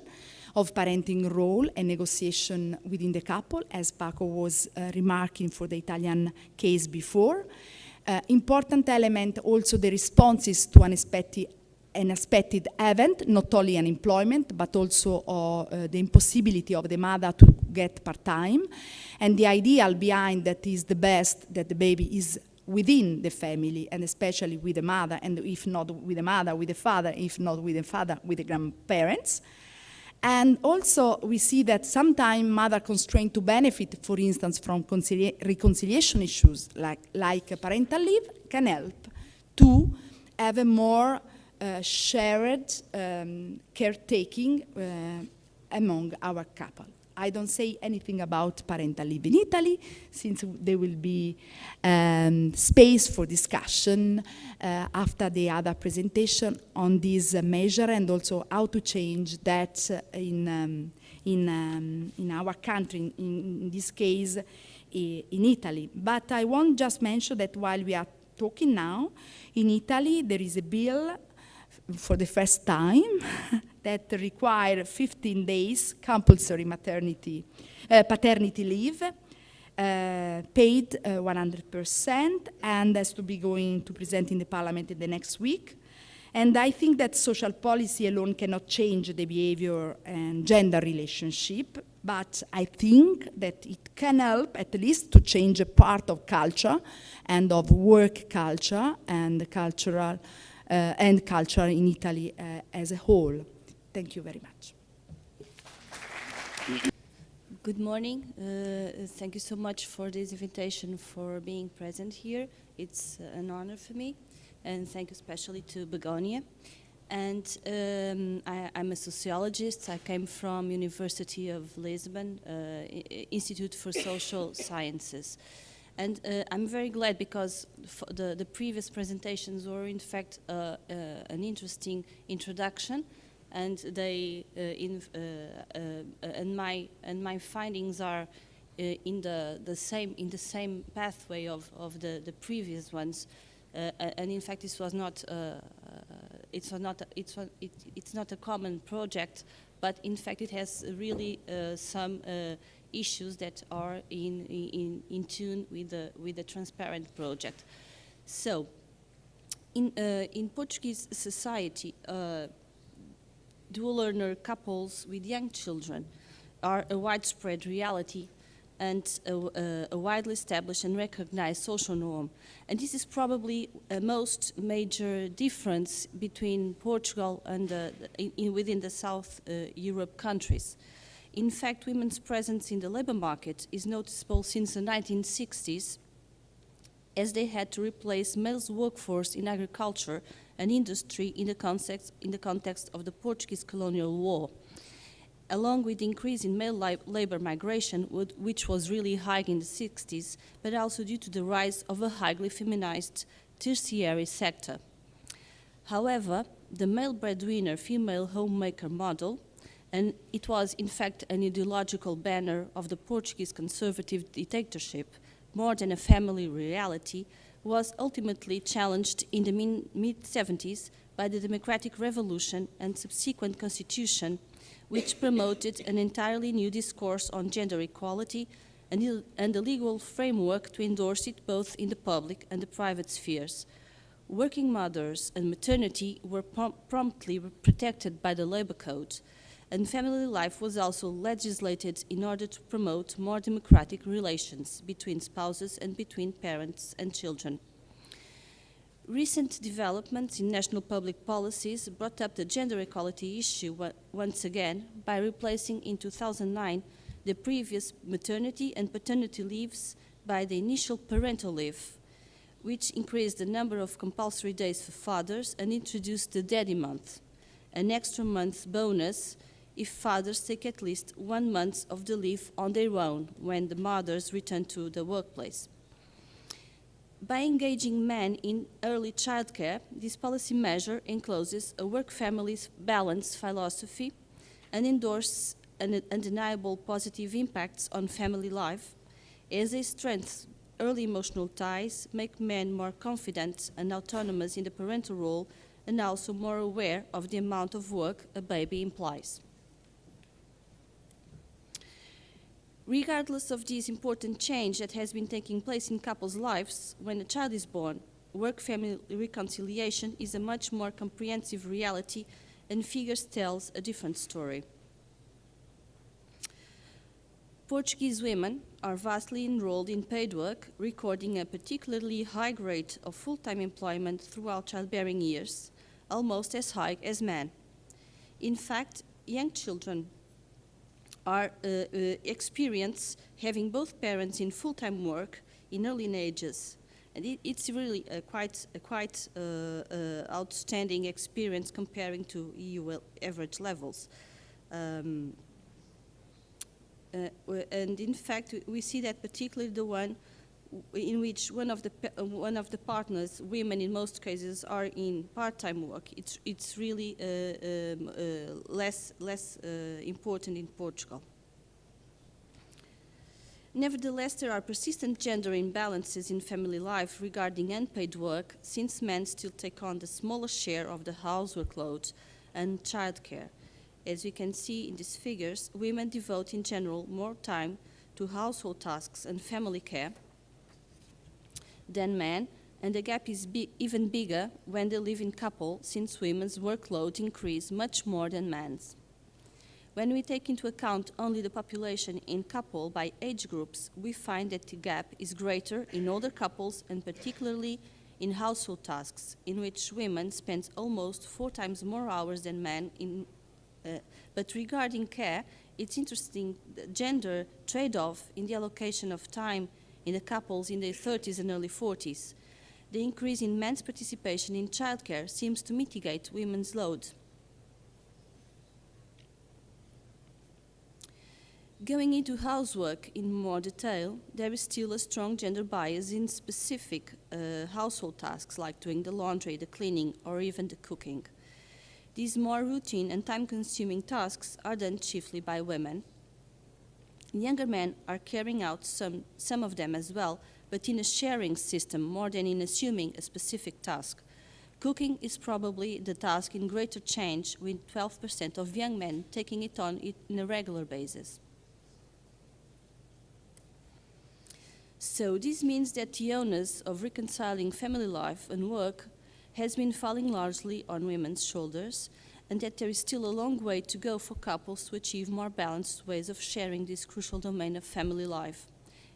of parenting role and negotiation within the couple, as Paco was remarking for the Italian case before. Important element also the responses to unexpected event, not only unemployment, but also the impossibility of the mother to get part-time. And the ideal behind that is the best, that the baby is within the family, and especially with the mother, and if not with the mother, with the father, if not with the father, with the grandparents. And also we see that sometimes mother constrained to benefit, for instance, from reconciliation issues like parental leave can help to have a more shared caretaking among our couple. I don't say anything about parental leave in Italy, since there will be space for discussion after the other presentation on this measure, and also how to change that in our country, in this case, in Italy. But I won't just mention that while we are talking now, in Italy there is a bill for the first time that require 15 days compulsory paternity leave, paid 100%, and has to be going to present in the parliament in the next week. And I think that social policy alone cannot change the behavior and gender relationship, but I think that it can help at least to change a part of culture and of work culture and culture in Italy as a whole. Thank you very much. Good morning. Thank you so much for this invitation, for being present here. It's an honor for me. And thank you especially to Begonia. And I'm a sociologist. I came from University of Lisbon, Institute for Social Sciences. And I'm very glad because the previous presentations were in fact an interesting introduction, and they and my findings are in the same pathway of the previous ones. And in fact, this was not it's not a common project, but in fact it has really some issues that are in tune with the transparent project. So, in Portuguese society, dual learner couples with young children are a widespread reality and a widely established and recognized social norm. And this is probably a most major difference between Portugal and within the South Europe countries. In fact, women's presence in the labor market is noticeable since the 1960s, as they had to replace males' workforce in agriculture and industry in the context of the Portuguese colonial war, along with the increase in male labor migration, which was really high in the 60s, but also due to the rise of a highly feminized tertiary sector. However, the male breadwinner, female homemaker model, and it was in fact an ideological banner of the Portuguese conservative dictatorship, more than a family reality, was ultimately challenged in the mid-70s by the Democratic Revolution and subsequent constitution, which promoted an entirely new discourse on gender equality and a legal framework to endorse it both in the public and the private spheres. Working mothers and maternity were promptly protected by the Labor Code, and family life was also legislated in order to promote more democratic relations between spouses and between parents and children. Recent developments in national public policies brought up the gender equality issue once again by replacing in 2009 the previous maternity and paternity leaves by the initial parental leave, which increased the number of compulsory days for fathers and introduced the Daddy Month, an extra month bonus if fathers take at least 1 month of the leave on their own when the mothers return to the workplace. By engaging men in early childcare, this policy measure encloses a work-family balance philosophy and endorses undeniable positive impacts on family life, as they strengthen early emotional ties, make men more confident and autonomous in the parental role, and also more aware of the amount of work a baby implies. Regardless of this important change that has been taking place in couples' lives, when a child is born, work-family reconciliation is a much more comprehensive reality, and figures tells a different story. Portuguese women are vastly enrolled in paid work, recording a particularly high rate of full-time employment throughout childbearing years, almost as high as men. In fact, young children are experience having both parents in full-time work in early ages. And it's really a quite outstanding experience comparing to EU average levels. And in fact, we see that particularly the one in which one of the partners, women in most cases, are in part-time work. It's really less important in Portugal. Nevertheless, there are persistent gender imbalances in family life regarding unpaid work, since men still take on the smallest share of the housework load and childcare. As we can see in these figures, women devote in general more time to household tasks and family care than men, and the gap is even bigger when they live in couple, since women's workload increase much more than men's. When we take into account only the population in couple by age groups, we find that the gap is greater in older couples, and particularly in household tasks, in which women spend almost 4 times more hours than men. But regarding care, it's interesting the gender trade-off in the allocation of time in the couples in their 30s and early 40s. The increase in men's participation in childcare seems to mitigate women's load. Going into housework in more detail, there is still a strong gender bias in specific household tasks like doing the laundry, the cleaning, or even the cooking. These more routine and time-consuming tasks are done chiefly by women. Younger men are carrying out some of them as well, but in a sharing system more than in assuming a specific task. Cooking is probably the task in greater change, with 12% of young men taking it on a regular basis. So this means that the onus of reconciling family life and work has been falling largely on women's shoulders, and that there is still a long way to go for couples to achieve more balanced ways of sharing this crucial domain of family life,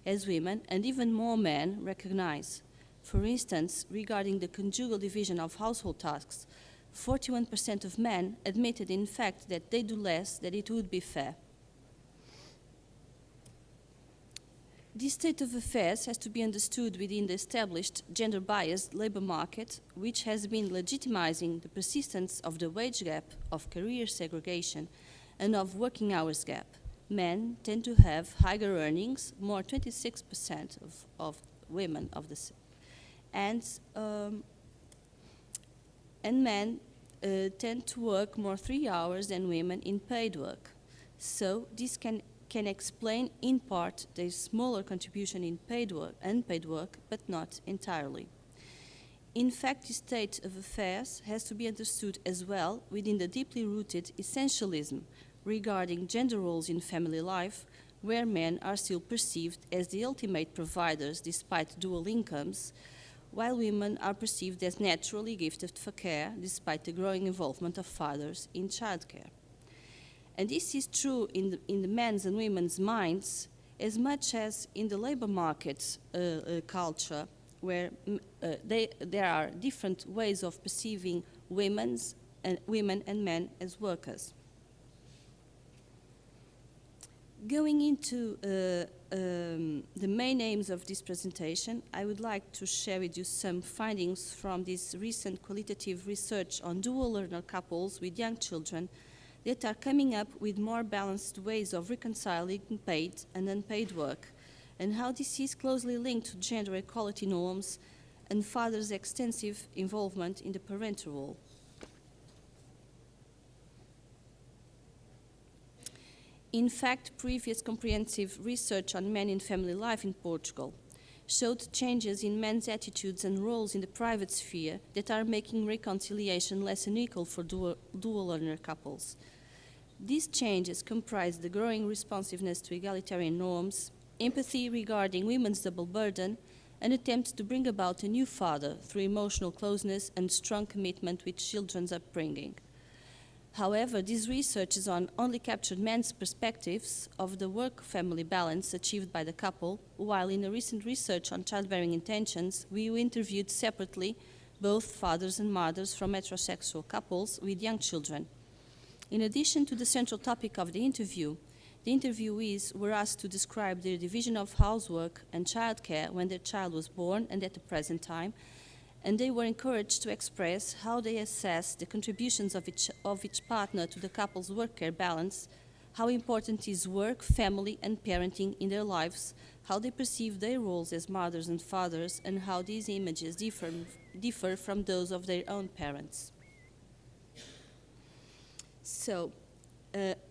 as women and even more men recognize. For instance, regarding the conjugal division of household tasks, 41% of men admitted in fact that they do less than it would be fair. This state of affairs has to be understood within the established gender-biased labor market, which has been legitimizing the persistence of the wage gap, of career segregation, and of working hours gap. Men tend to have higher earnings, more 26% of women of the and men tend to work more 3 hours than women in paid work. So this can can explain in part their smaller contribution in unpaid work, but not entirely. In fact, this state of affairs has to be understood as well within the deeply rooted essentialism regarding gender roles in family life, where men are still perceived as the ultimate providers despite dual incomes, while women are perceived as naturally gifted for care despite the growing involvement of fathers in childcare. And this is true in the men's and women's minds as much as in the labor market culture, where there are different ways of perceiving women and men as workers. Going into the main aims of this presentation, I would like to share with you some findings from this recent qualitative research on dual learner couples with young children that are coming up with more balanced ways of reconciling paid and unpaid work, and how this is closely linked to gender equality norms and fathers' extensive involvement in the parental role. In fact, previous comprehensive research on men in family life in Portugal showed changes in men's attitudes and roles in the private sphere that are making reconciliation less unequal for dual learner couples. These changes comprise the growing responsiveness to egalitarian norms, empathy regarding women's double burden, and attempts to bring about a new father through emotional closeness and strong commitment with children's upbringing. However, this research is on only captured men's perspectives of the work-family balance achieved by the couple, while in a recent research on childbearing intentions, we interviewed separately both fathers and mothers from heterosexual couples with young children. In addition to the central topic of the interviewees were asked to describe their division of housework and childcare when their child was born and at the present time, and they were encouraged to express how they assess the contributions of each partner to the couple's work-care balance, how important is work, family, and parenting in their lives, how they perceive their roles as mothers and fathers, and how these images differ from those of their own parents. So,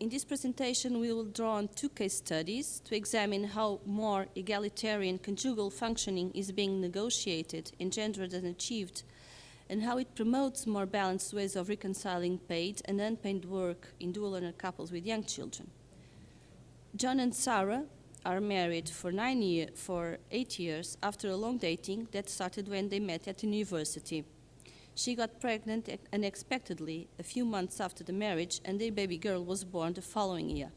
in this presentation, we will draw on two case studies to examine how more egalitarian conjugal functioning is being negotiated, engendered, and achieved, and how it promotes more balanced ways of reconciling paid and unpaid work in dual learner couples with young children. John and Sarah are married for 8 years after a long dating that started when they met at university. She got pregnant unexpectedly a few months after the marriage, and their baby girl was born the following year.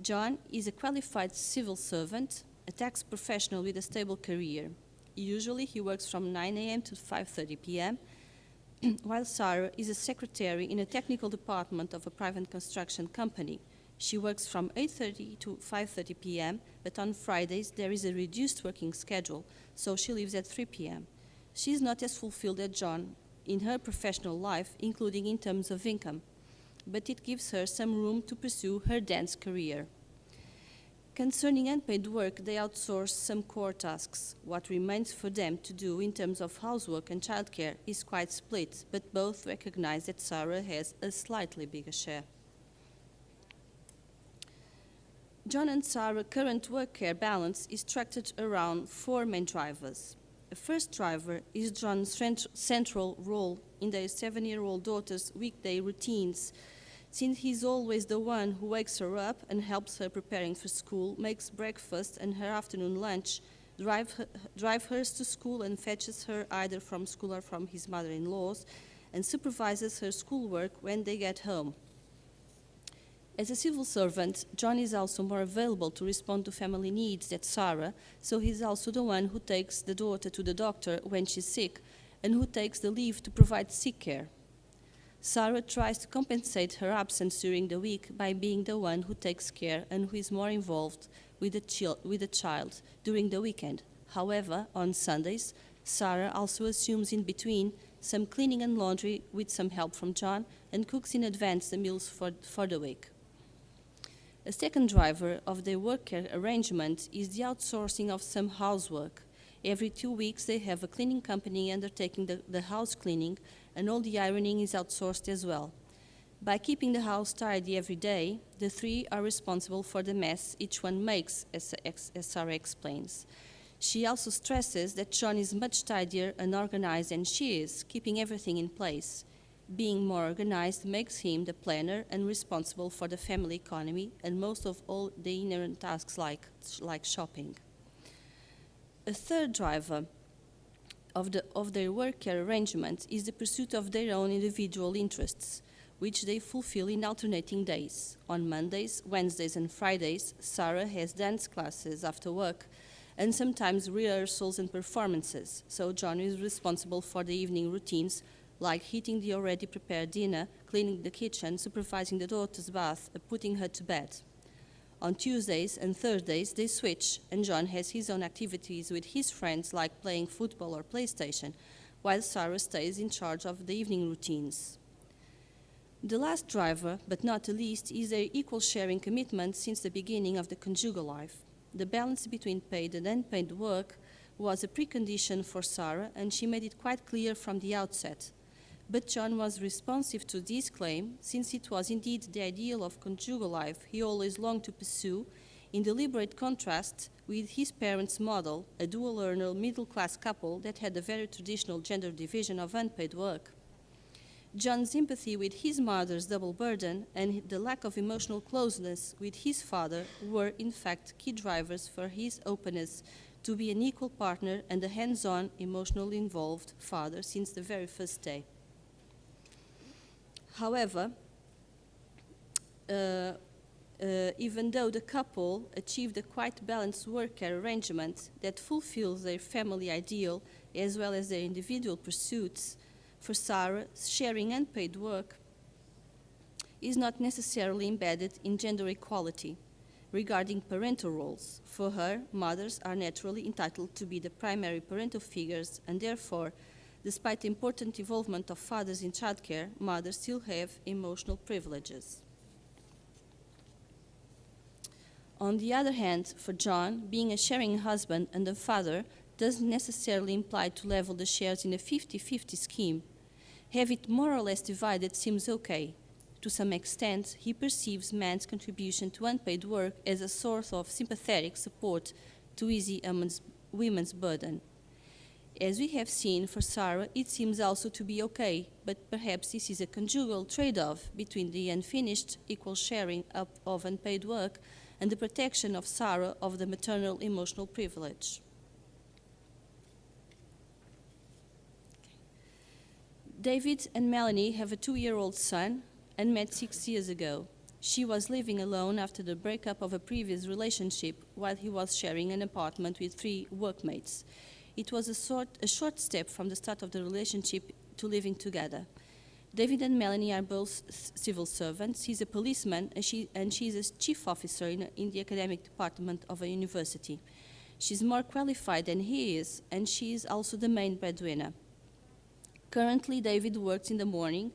John is a qualified civil servant, a tax professional with a stable career. Usually he works from 9 a.m. to 5:30 p.m., while Sarah is a secretary in a technical department of a private construction company. She works from 8:30 to 5:30 p.m., but on Fridays there is a reduced working schedule, so she leaves at 3 p.m. She is not as fulfilled as John in her professional life, including in terms of income, but it gives her some room to pursue her dance career. Concerning unpaid work, they outsource some core tasks. What remains for them to do in terms of housework and childcare is quite split, but both recognize that Sarah has a slightly bigger share. John and Sarah's current work-care balance is structured around 4 main drivers. The first driver is John's central role in their 7-year-old daughter's weekday routines, since he's always the one who wakes her up and helps her preparing for school, makes breakfast and her afternoon lunch, drive her to school and fetches her either from school or from his mother-in-law's, and supervises her schoolwork when they get home. As a civil servant, John is also more available to respond to family needs than Sarah, so he's also the one who takes the daughter to the doctor when she's sick and who takes the leave to provide sick care. Sarah tries to compensate her absence during the week by being the one who takes care and who is more involved with the child during the weekend. However, on Sundays, Sarah also assumes in between some cleaning and laundry with some help from John and cooks in advance the meals for the week. A second driver of their work-care arrangement is the outsourcing of some housework. Every 2 weeks they have a cleaning company undertaking the house cleaning, and all the ironing is outsourced as well. By keeping the house tidy every day, the three are responsible for the mess each one makes, as Sarah explains. She also stresses that John is much tidier and organized than she is, keeping everything in place. Being more organized makes him the planner and responsible for the family economy and most of all the inherent tasks like shopping. A third driver of their work care arrangement is the pursuit of their own individual interests, which they fulfill in alternating days. On Mondays, Wednesdays, and Fridays, Sarah has dance classes after work and sometimes rehearsals and performances, so John is responsible for the evening routines like heating the already prepared dinner, cleaning the kitchen, supervising the daughter's bath, and putting her to bed. On Tuesdays and Thursdays, they switch, and John has his own activities with his friends like playing football or PlayStation, while Sarah stays in charge of the evening routines. The last driver, but not the least, is their equal sharing commitment since the beginning of the conjugal life. The balance between paid and unpaid work was a precondition for Sarah, and she made it quite clear from the outset. But John was responsive to this claim, since it was indeed the ideal of conjugal life he always longed to pursue, in deliberate contrast with his parents' model, a dual-earner middle-class couple that had a very traditional gender division of unpaid work. John's sympathy with his mother's double burden and the lack of emotional closeness with his father were, in fact, key drivers for his openness to be an equal partner and a hands-on, emotionally involved father since the very first day. However, even though the couple achieved a quite balanced work care arrangement that fulfills their family ideal as well as their individual pursuits, for Sarah, sharing unpaid work is not necessarily embedded in gender equality. Regarding parental roles, for her, mothers are naturally entitled to be the primary parental figures, and therefore, despite the important involvement of fathers in childcare, mothers still have emotional privileges. On the other hand, for John, being a sharing husband and a father doesn't necessarily imply to level the shares in a 50-50 scheme. Have it more or less divided seems okay. To some extent, he perceives man's contribution to unpaid work as a source of sympathetic support to ease women's burden. As we have seen, for Sarah, it seems also to be okay, but perhaps this is a conjugal trade-off between the unfinished equal sharing of unpaid work and the protection of Sarah of the maternal emotional privilege. David and Melanie have a 2-year-old son and met 6 years ago. She was living alone after the breakup of a previous relationship while he was sharing an apartment with 3 workmates. It was a short step from the start of the relationship to living together. David and Melanie are both civil servants. He's a policeman and she's a chief officer in the academic department of a university. She's more qualified than he is, and she is also the main breadwinner. Currently, David works in the morning,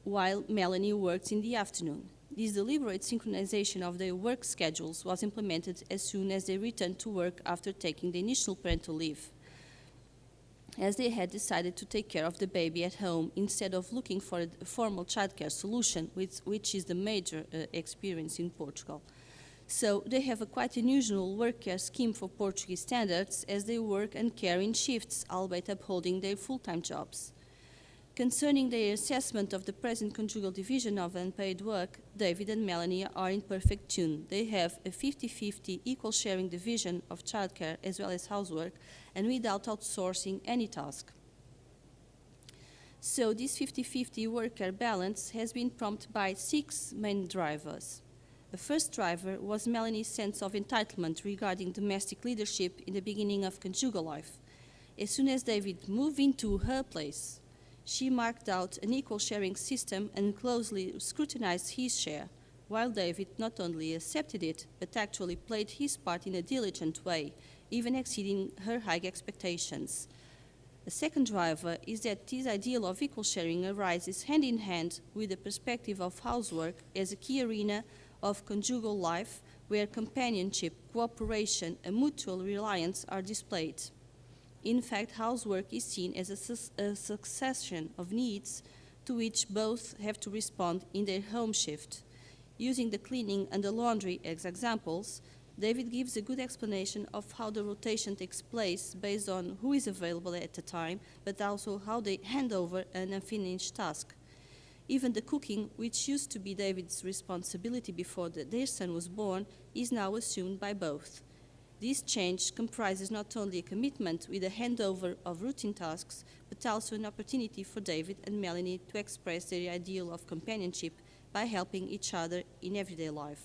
while Melanie works in the afternoon. This deliberate synchronization of their work schedules was implemented as soon as they returned to work after taking the initial parental leave, as they had decided to take care of the baby at home instead of looking for a formal childcare solution, which is the major experience in Portugal. So they have a quite unusual work care scheme for Portuguese standards, as they work and care in shifts, albeit upholding their full-time jobs. Concerning their assessment of the present conjugal division of unpaid work, David and Melanie are in perfect tune. They have a 50-50 equal sharing division of childcare as well as housework, and without outsourcing any task. So this 50-50 work-care balance has been prompted by 6 main drivers. The first driver was Melanie's sense of entitlement regarding domestic leadership in the beginning of conjugal life. As soon as David moved into her place, she marked out an equal sharing system and closely scrutinized his share, while David not only accepted it, but actually played his part in a diligent way, even exceeding her high expectations. The second driver is that this ideal of equal sharing arises hand in hand with the perspective of housework as a key arena of conjugal life, where companionship, cooperation, and mutual reliance are displayed. In fact, housework is seen as a succession of needs to which both have to respond in their home shift. Using the cleaning and the laundry as examples, David gives a good explanation of how the rotation takes place based on who is available at the time, but also how they hand over an unfinished task. Even the cooking, which used to be David's responsibility before their son was born, is now assumed by both. This change comprises not only a commitment with a handover of routine tasks, but also an opportunity for David and Melanie to express their ideal of companionship by helping each other in everyday life.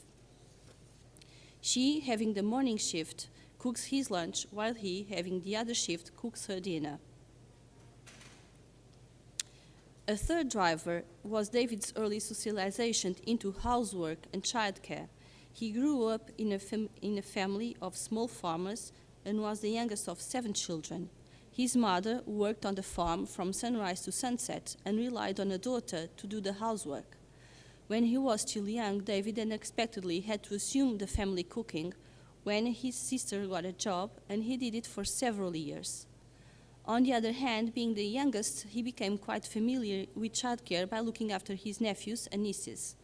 She, having the morning shift, cooks his lunch, while he, having the other shift, cooks her dinner. A third driver was David's early socialization into housework and childcare. He grew up in a family of small farmers and was the youngest of 7 children. His mother worked on the farm from sunrise to sunset and relied on a daughter to do the housework. When he was still young, David unexpectedly had to assume the family cooking when his sister got a job, and he did it for several years. On the other hand, being the youngest, he became quite familiar with childcare by looking after his nephews and nieces.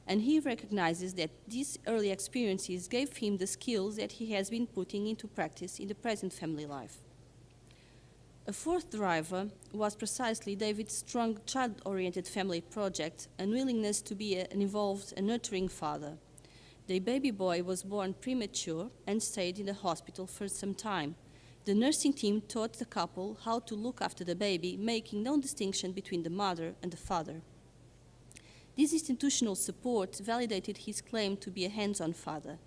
And he recognizes that these early experiences gave him the skills that he has been putting into practice in the present family life. A fourth driver was precisely David's strong child-oriented family project and willingness to be an involved and nurturing father. The baby boy was born premature and stayed in the hospital for some time. The nursing team taught the couple how to look after the baby, making no distinction between the mother and the father. This institutional support validated his claim to be a hands-on father.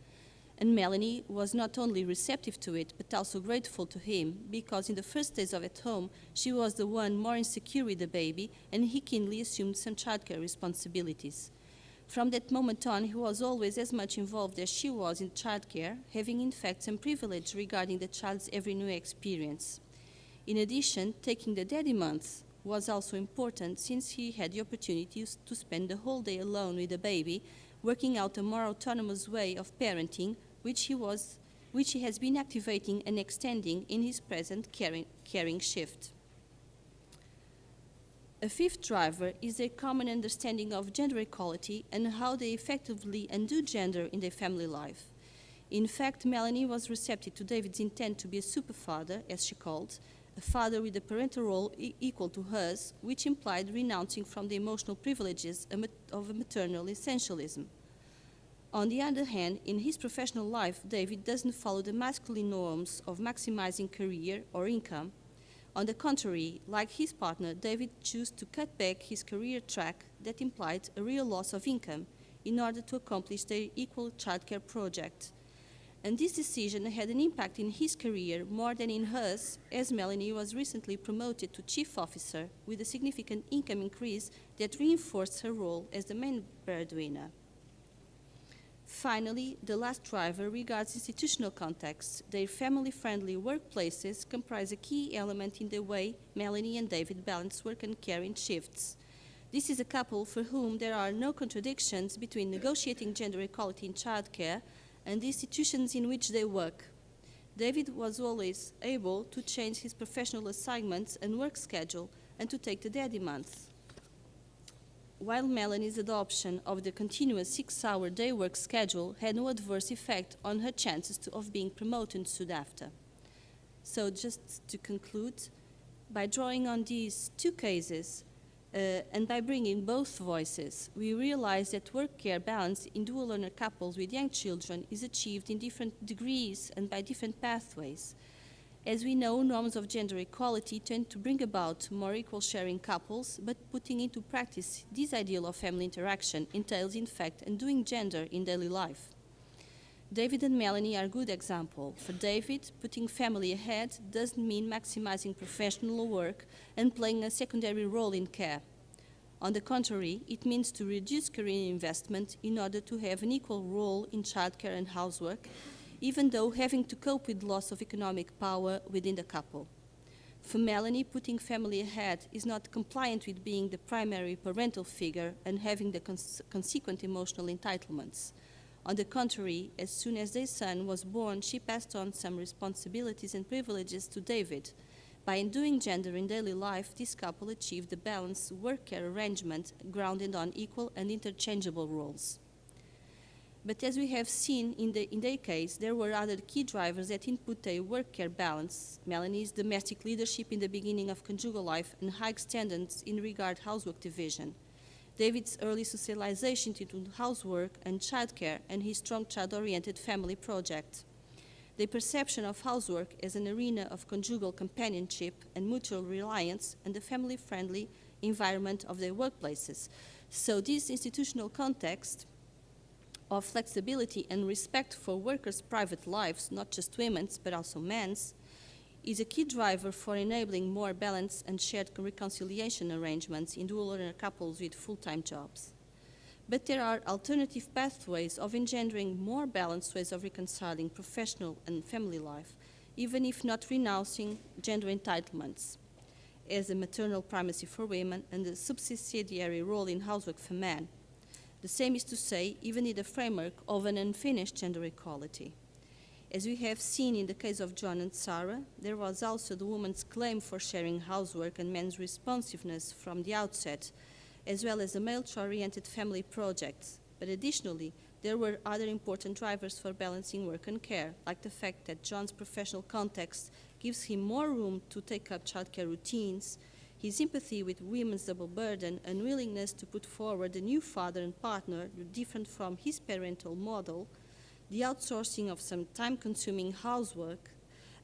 And Melanie was not only receptive to it, but also grateful to him, because in the first days of at home, she was the one more insecure with the baby, and he keenly assumed some childcare responsibilities. From that moment on, he was always as much involved as she was in childcare, having in fact some privilege regarding the child's every new experience. In addition, taking the daddy month was also important, since he had the opportunity to spend the whole day alone with the baby, working out a more autonomous way of parenting, which he has been activating and extending in his present caring shift. A fifth driver is their common understanding of gender equality and how they effectively undo gender in their family life. In fact, Melanie was receptive to David's intent to be a superfather, as she called, a father with a parental role equal to hers, which implied renouncing from the emotional privileges of a maternal essentialism. On the other hand, in his professional life, David doesn't follow the masculine norms of maximizing career or income. On the contrary, like his partner, David chose to cut back his career track that implied a real loss of income in order to accomplish their equal childcare project. And this decision had an impact in his career more than in hers, as Melanie was recently promoted to chief officer with a significant income increase that reinforced her role as the main breadwinner. Finally, the last driver regards institutional contexts. Their family-friendly workplaces comprise a key element in the way Melanie and David balance work and care in shifts. This is a couple for whom there are no contradictions between negotiating gender equality in childcare and the institutions in which they work. David was always able to change his professional assignments and work schedule and to take the daddy month, while Melanie's adoption of the continuous 6-hour day work schedule had no adverse effect on her chances of being promoted soon after. So just to conclude, by drawing on these two cases and by bringing both voices, we realize that work-care balance in dual-learner couples with young children is achieved in different degrees and by different pathways. As we know, norms of gender equality tend to bring about more equal sharing couples, but putting into practice this ideal of family interaction entails, in fact, undoing gender in daily life. David and Melanie are a good example. For David, putting family ahead doesn't mean maximizing professional work and playing a secondary role in care. On the contrary, it means to reduce career investment in order to have an equal role in childcare and housework, even though having to cope with loss of economic power within the couple. For Melanie, putting family ahead is not compliant with being the primary parental figure and having the consequent emotional entitlements. On the contrary, as soon as their son was born, she passed on some responsibilities and privileges to David. By undoing gender in daily life, this couple achieved a balanced work-care arrangement grounded on equal and interchangeable roles. But as we have seen in their case, there were other key drivers that input a work-care balance. Melanie's domestic leadership in the beginning of conjugal life and high standards in regard housework division. David's early socialization into housework and childcare and his strong child-oriented family project. The perception of housework as an arena of conjugal companionship and mutual reliance and the family-friendly environment of their workplaces. So this institutional context of flexibility and respect for workers' private lives, not just women's but also men's, is a key driver for enabling more balanced and shared reconciliation arrangements in dual-owner couples with full-time jobs. But there are alternative pathways of engendering more balanced ways of reconciling professional and family life, even if not renouncing gender entitlements, as a maternal primacy for women and a subsidiary role in housework for men. The same is to say, even in the framework of an unfinished gender equality. As we have seen in the case of John and Sarah, there was also the woman's claim for sharing housework and men's responsiveness from the outset, as well as the male-oriented family projects. But additionally, there were other important drivers for balancing work and care, like the fact that John's professional context gives him more room to take up childcare routines, his empathy with women's double burden and willingness to put forward a new father and partner different from his parental model, the outsourcing of some time-consuming housework,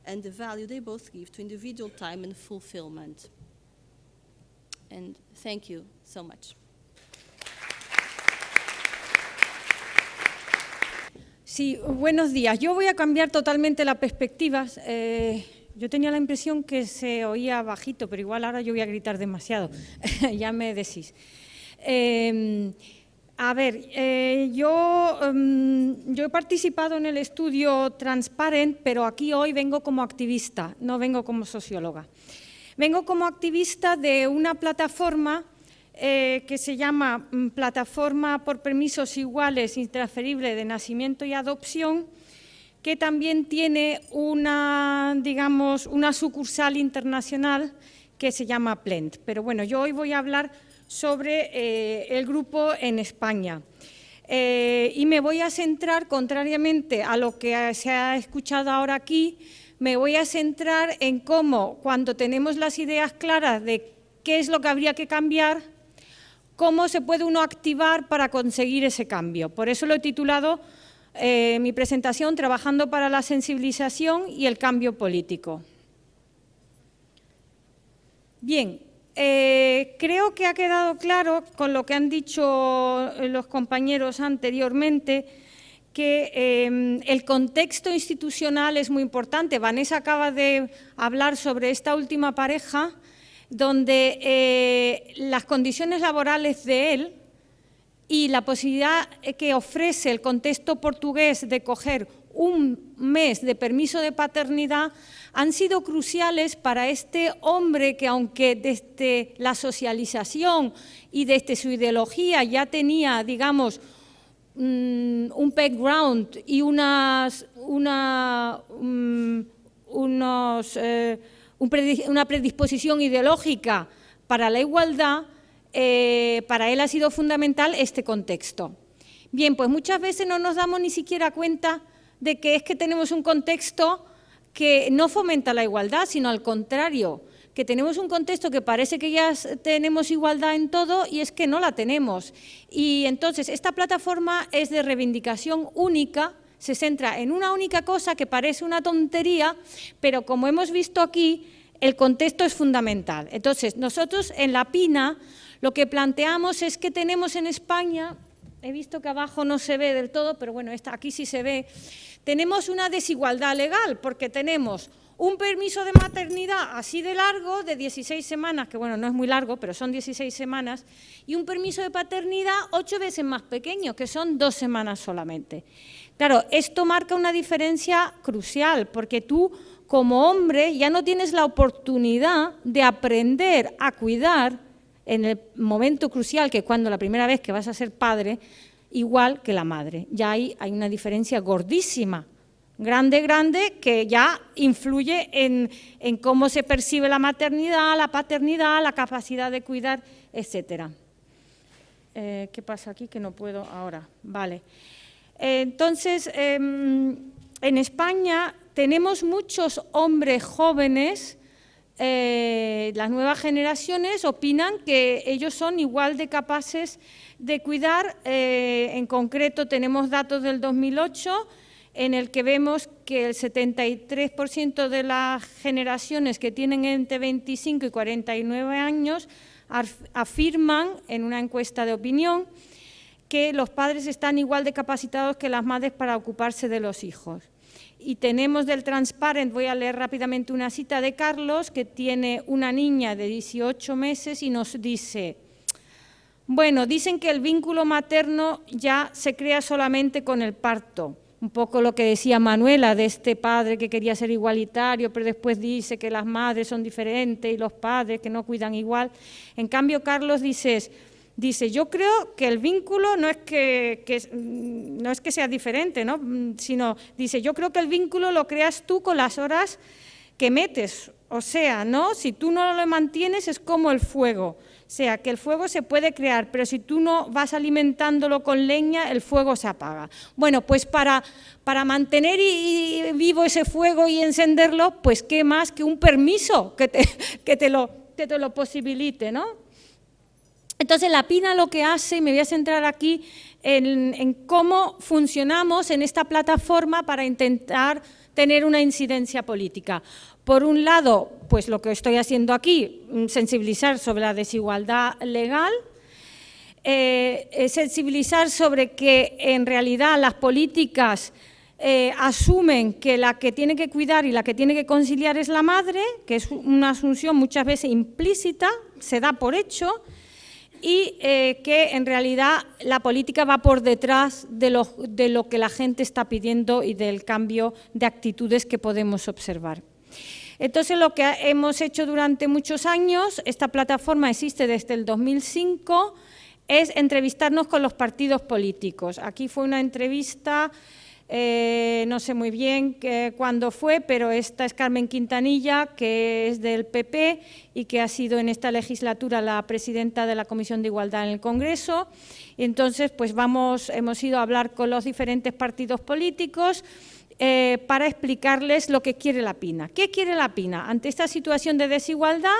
and the value they both give to individual time and fulfillment. And thank you so much. Sí, buenos días. Yo voy a cambiar totalmente las perspectivas. Yo tenía la impresión que se oía bajito, pero igual ahora yo voy a gritar demasiado. Ya me decís. Yo he participado en el estudio Transparent, pero aquí hoy vengo como activista, no vengo como socióloga. Vengo como activista de una plataforma que se llama Plataforma por Permisos Iguales Intransferibles de Nacimiento y Adopción, que también tiene una sucursal internacional que se llama PLENT. Pero bueno, yo hoy voy a hablar sobre el grupo en España. Y me voy a centrar, contrariamente a lo que se ha escuchado ahora aquí, me voy a centrar en cómo, cuando tenemos las ideas claras de qué es lo que habría que cambiar, cómo se puede uno activar para conseguir ese cambio. Por eso lo he titulado mi presentación Trabajando para la sensibilización y el cambio político. Bien, creo que ha quedado claro con lo que han dicho los compañeros anteriormente que el contexto institucional es muy importante. Vanessa acaba de hablar sobre esta última pareja donde las condiciones laborales de él y la posibilidad que ofrece el contexto portugués de coger un mes de permiso de paternidad han sido cruciales para este hombre que, aunque desde la socialización y desde su ideología ya tenía, digamos, un background y una predisposición ideológica para la igualdad, para él ha sido fundamental este contexto. Bien, pues muchas veces no nos damos ni siquiera cuenta de que es que tenemos un contexto que no fomenta la igualdad, sino al contrario, que tenemos un contexto que parece que ya tenemos igualdad en todo y es que no la tenemos. Y entonces esta plataforma es de reivindicación única, se centra en una única cosa que parece una tontería, pero como hemos visto aquí, el contexto es fundamental. Entonces, nosotros en La Pina lo que planteamos es que tenemos en España, he visto que abajo no se ve del todo, pero bueno, aquí sí se ve, tenemos una desigualdad legal porque tenemos un permiso de maternidad así de largo, de 16 semanas, que bueno, no es muy largo, pero son 16 semanas, y un permiso de paternidad 8 veces más pequeño, que son 2 semanas solamente. Claro, esto marca una diferencia crucial, porque tú, como hombre, ya no tienes la oportunidad de aprender a cuidar en el momento crucial, que es cuando la primera vez que vas a ser padre, igual que la madre. Ya hay una diferencia gordísima grande, que ya influye en cómo se percibe la maternidad, la paternidad, la capacidad de cuidar, etcétera. ¿Qué pasa aquí? Que no puedo ahora. Vale. Entonces, en España tenemos muchos hombres jóvenes. Las nuevas generaciones opinan que ellos son igual de capaces de cuidar. En concreto, tenemos datos del 2008, en el que vemos que el 73% de las generaciones que tienen entre 25 y 49 años afirman en una encuesta de opinión que los padres están igual de capacitados que las madres para ocuparse de los hijos. Y tenemos del Transparent, voy a leer rápidamente una cita de Carlos, que tiene una niña de 18 meses y nos dice: bueno, dicen que el vínculo materno ya se crea solamente con el parto. Un poco lo que decía Manuela de este padre que quería ser igualitario, pero después dice que las madres son diferentes y los padres que no cuidan igual. En cambio, Carlos dice, yo creo que el vínculo no es que sea diferente, ¿no? Sino, dice, yo creo que el vínculo lo creas tú con las horas que metes. O sea, ¿no? Si tú no lo mantienes es como el fuego. O sea, que el fuego se puede crear, pero si tú no vas alimentándolo con leña, el fuego se apaga. Bueno, pues para mantener vivo ese fuego y encenderlo, pues qué más que un permiso que te lo posibilite, ¿no? Entonces, la PINA lo que hace, y me voy a centrar aquí en cómo funcionamos en esta plataforma para intentar tener una incidencia política. Por un lado, pues lo que estoy haciendo aquí, sensibilizar sobre la desigualdad legal, sensibilizar sobre que en realidad las políticas asumen que la que tiene que cuidar y la que tiene que conciliar es la madre, que es una asunción muchas veces implícita, se da por hecho, y que en realidad la política va por detrás de lo que la gente está pidiendo y del cambio de actitudes que podemos observar. Entonces, lo que hemos hecho durante muchos años, esta plataforma existe desde el 2005, es entrevistarnos con los partidos políticos. Aquí fue una entrevista, no sé muy bien cuándo fue, pero esta es Carmen Quintanilla, que es del PP y que ha sido en esta legislatura la presidenta de la Comisión de Igualdad en el Congreso. Y entonces, pues hemos ido a hablar con los diferentes partidos políticos para explicarles lo que quiere la PINA. ¿Qué quiere la PINA? Ante esta situación de desigualdad,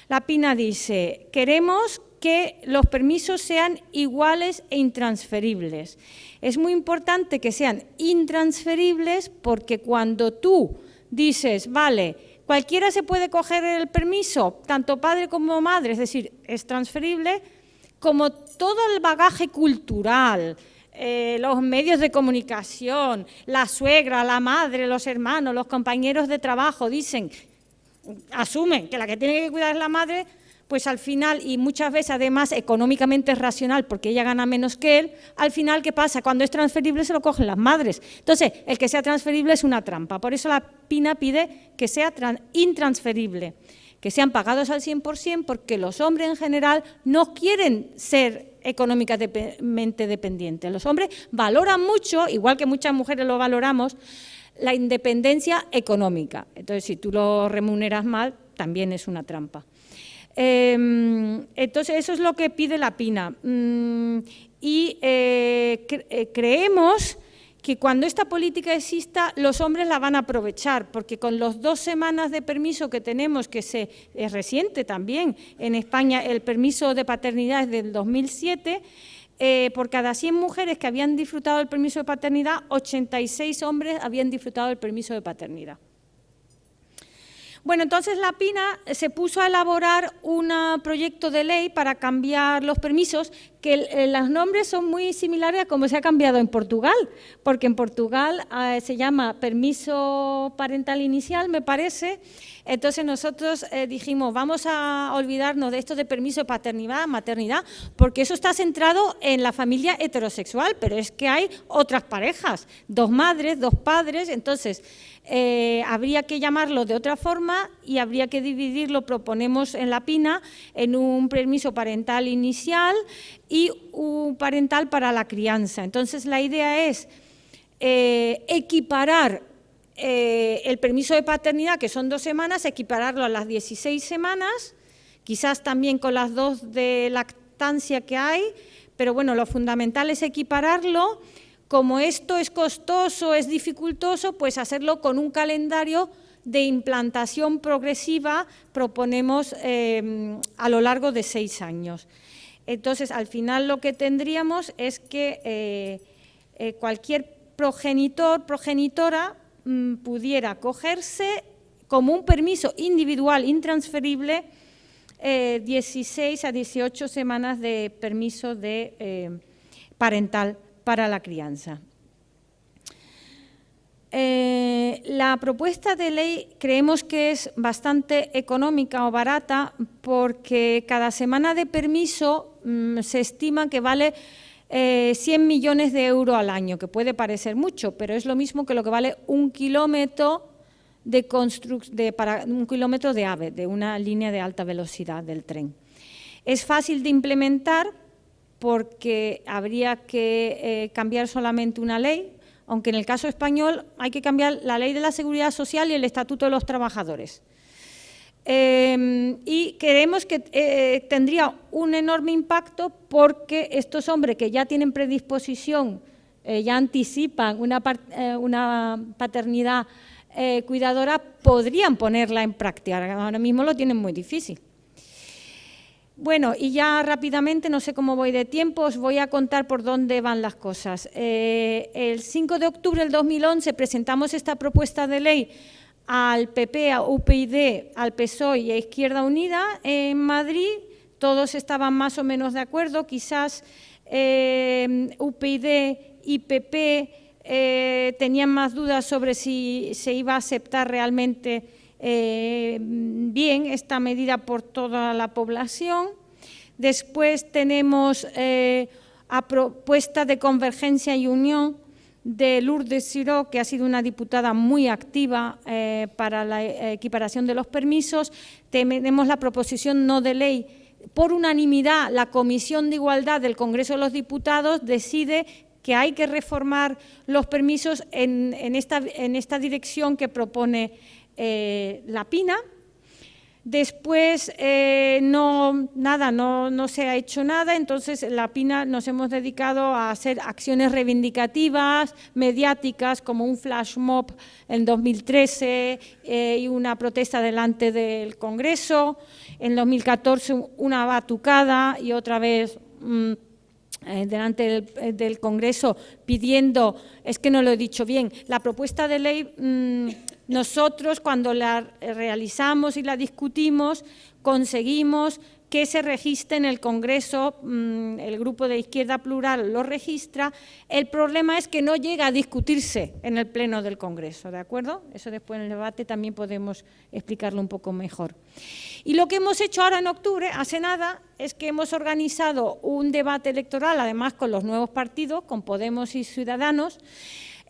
la PINA dice, queremos que los permisos sean iguales e intransferibles. Es muy importante que sean intransferibles porque cuando tú dices, vale, cualquiera se puede coger el permiso, tanto padre como madre, es decir, es transferible, como todo el bagaje cultural, los medios de comunicación, la suegra, la madre, los hermanos, los compañeros de trabajo asumen que la que tiene que cuidar es la madre, pues al final, y muchas veces además económicamente es racional porque ella gana menos que él, al final, ¿qué pasa? Cuando es transferible se lo cogen las madres. Entonces, el que sea transferible es una trampa. Por eso la PINA pide que sea intransferible, que sean pagados al 100%, porque los hombres en general no quieren ser económicamente dependientes. Los hombres valoran mucho, igual que muchas mujeres lo valoramos, la independencia económica. Entonces, si tú lo remuneras mal, también es una trampa. Entonces, eso es lo que pide la PINA. Creemos que cuando esta política exista, los hombres la van a aprovechar, porque con las 2 semanas de permiso que tenemos, que es reciente también, en España el permiso de paternidad es del 2007, por cada 100 mujeres que habían disfrutado del permiso de paternidad, 86 hombres habían disfrutado del permiso de paternidad. Bueno, entonces la PINA se puso a elaborar un proyecto de ley para cambiar los permisos, que los nombres son muy similares a como se ha cambiado en Portugal, porque en Portugal se llama permiso parental inicial, me parece. Entonces nosotros dijimos, vamos a olvidarnos de esto de permiso de paternidad, maternidad, porque eso está centrado en la familia heterosexual, pero es que hay otras parejas, 2 madres, 2 padres, entonces habría que llamarlo de otra forma y habría que dividirlo, proponemos en la PINA, en un permiso parental inicial y un parental para la crianza. Entonces la idea es equiparar el permiso de paternidad, que son 2 semanas, equipararlo a las 16 semanas, quizás también con las 2 de lactancia que hay, pero bueno, lo fundamental es equipararlo. Como esto es costoso, es dificultoso, pues hacerlo con un calendario de implantación progresiva, proponemos a lo largo de 6 años. Entonces, al final lo que tendríamos es que cualquier progenitor, progenitora, pudiera cogerse como un permiso individual intransferible 16 a 18 semanas de permiso de parental para la crianza. La propuesta de ley creemos que es bastante económica o barata porque cada semana de permiso se estima que vale 100 millones de euros al año, que puede parecer mucho, pero es lo mismo que lo que vale 1 kilómetro un kilómetro de AVE, de una línea de alta velocidad del tren. Es fácil de implementar porque habría que cambiar solamente una ley, aunque en el caso español hay que cambiar la Ley de la Seguridad Social y el Estatuto de los Trabajadores. Y creemos que tendría un enorme impacto porque estos hombres que ya tienen predisposición, ya anticipan una paternidad cuidadora, podrían ponerla en práctica. Ahora mismo lo tienen muy difícil. Bueno, y ya rápidamente, no sé cómo voy de tiempo, os voy a contar por dónde van las cosas. El 5 de octubre del 2011 presentamos esta propuesta de ley al PP, a UPyD, al PSOE y a Izquierda Unida en Madrid. Todos estaban más o menos de acuerdo, quizás UPyD y PP tenían más dudas sobre si se iba a aceptar realmente bien esta medida por toda la población. Después tenemos a propuesta de Convergencia y Unión de Lourdes Siró, que ha sido una diputada muy activa para la equiparación de los permisos. Tenemos la proposición no de ley. Por unanimidad, la Comisión de Igualdad del Congreso de los Diputados decide que hay que reformar los permisos en esta dirección que propone la PINA. Después no se ha hecho nada, entonces la PINA nos hemos dedicado a hacer acciones reivindicativas, mediáticas, como un flash mob en 2013 y una protesta delante del Congreso, en 2014 una batucada y otra vez delante del Congreso pidiendo, es que no lo he dicho bien, la propuesta de ley. Nosotros, cuando la realizamos y la discutimos, conseguimos que se registre en el Congreso, el Grupo de Izquierda Plural lo registra. El problema es que no llega a discutirse en el Pleno del Congreso, ¿de acuerdo? Eso después en el debate también podemos explicarlo un poco mejor. Y lo que hemos hecho ahora en octubre, hace nada, es que hemos organizado un debate electoral, además con los nuevos partidos, con Podemos y Ciudadanos,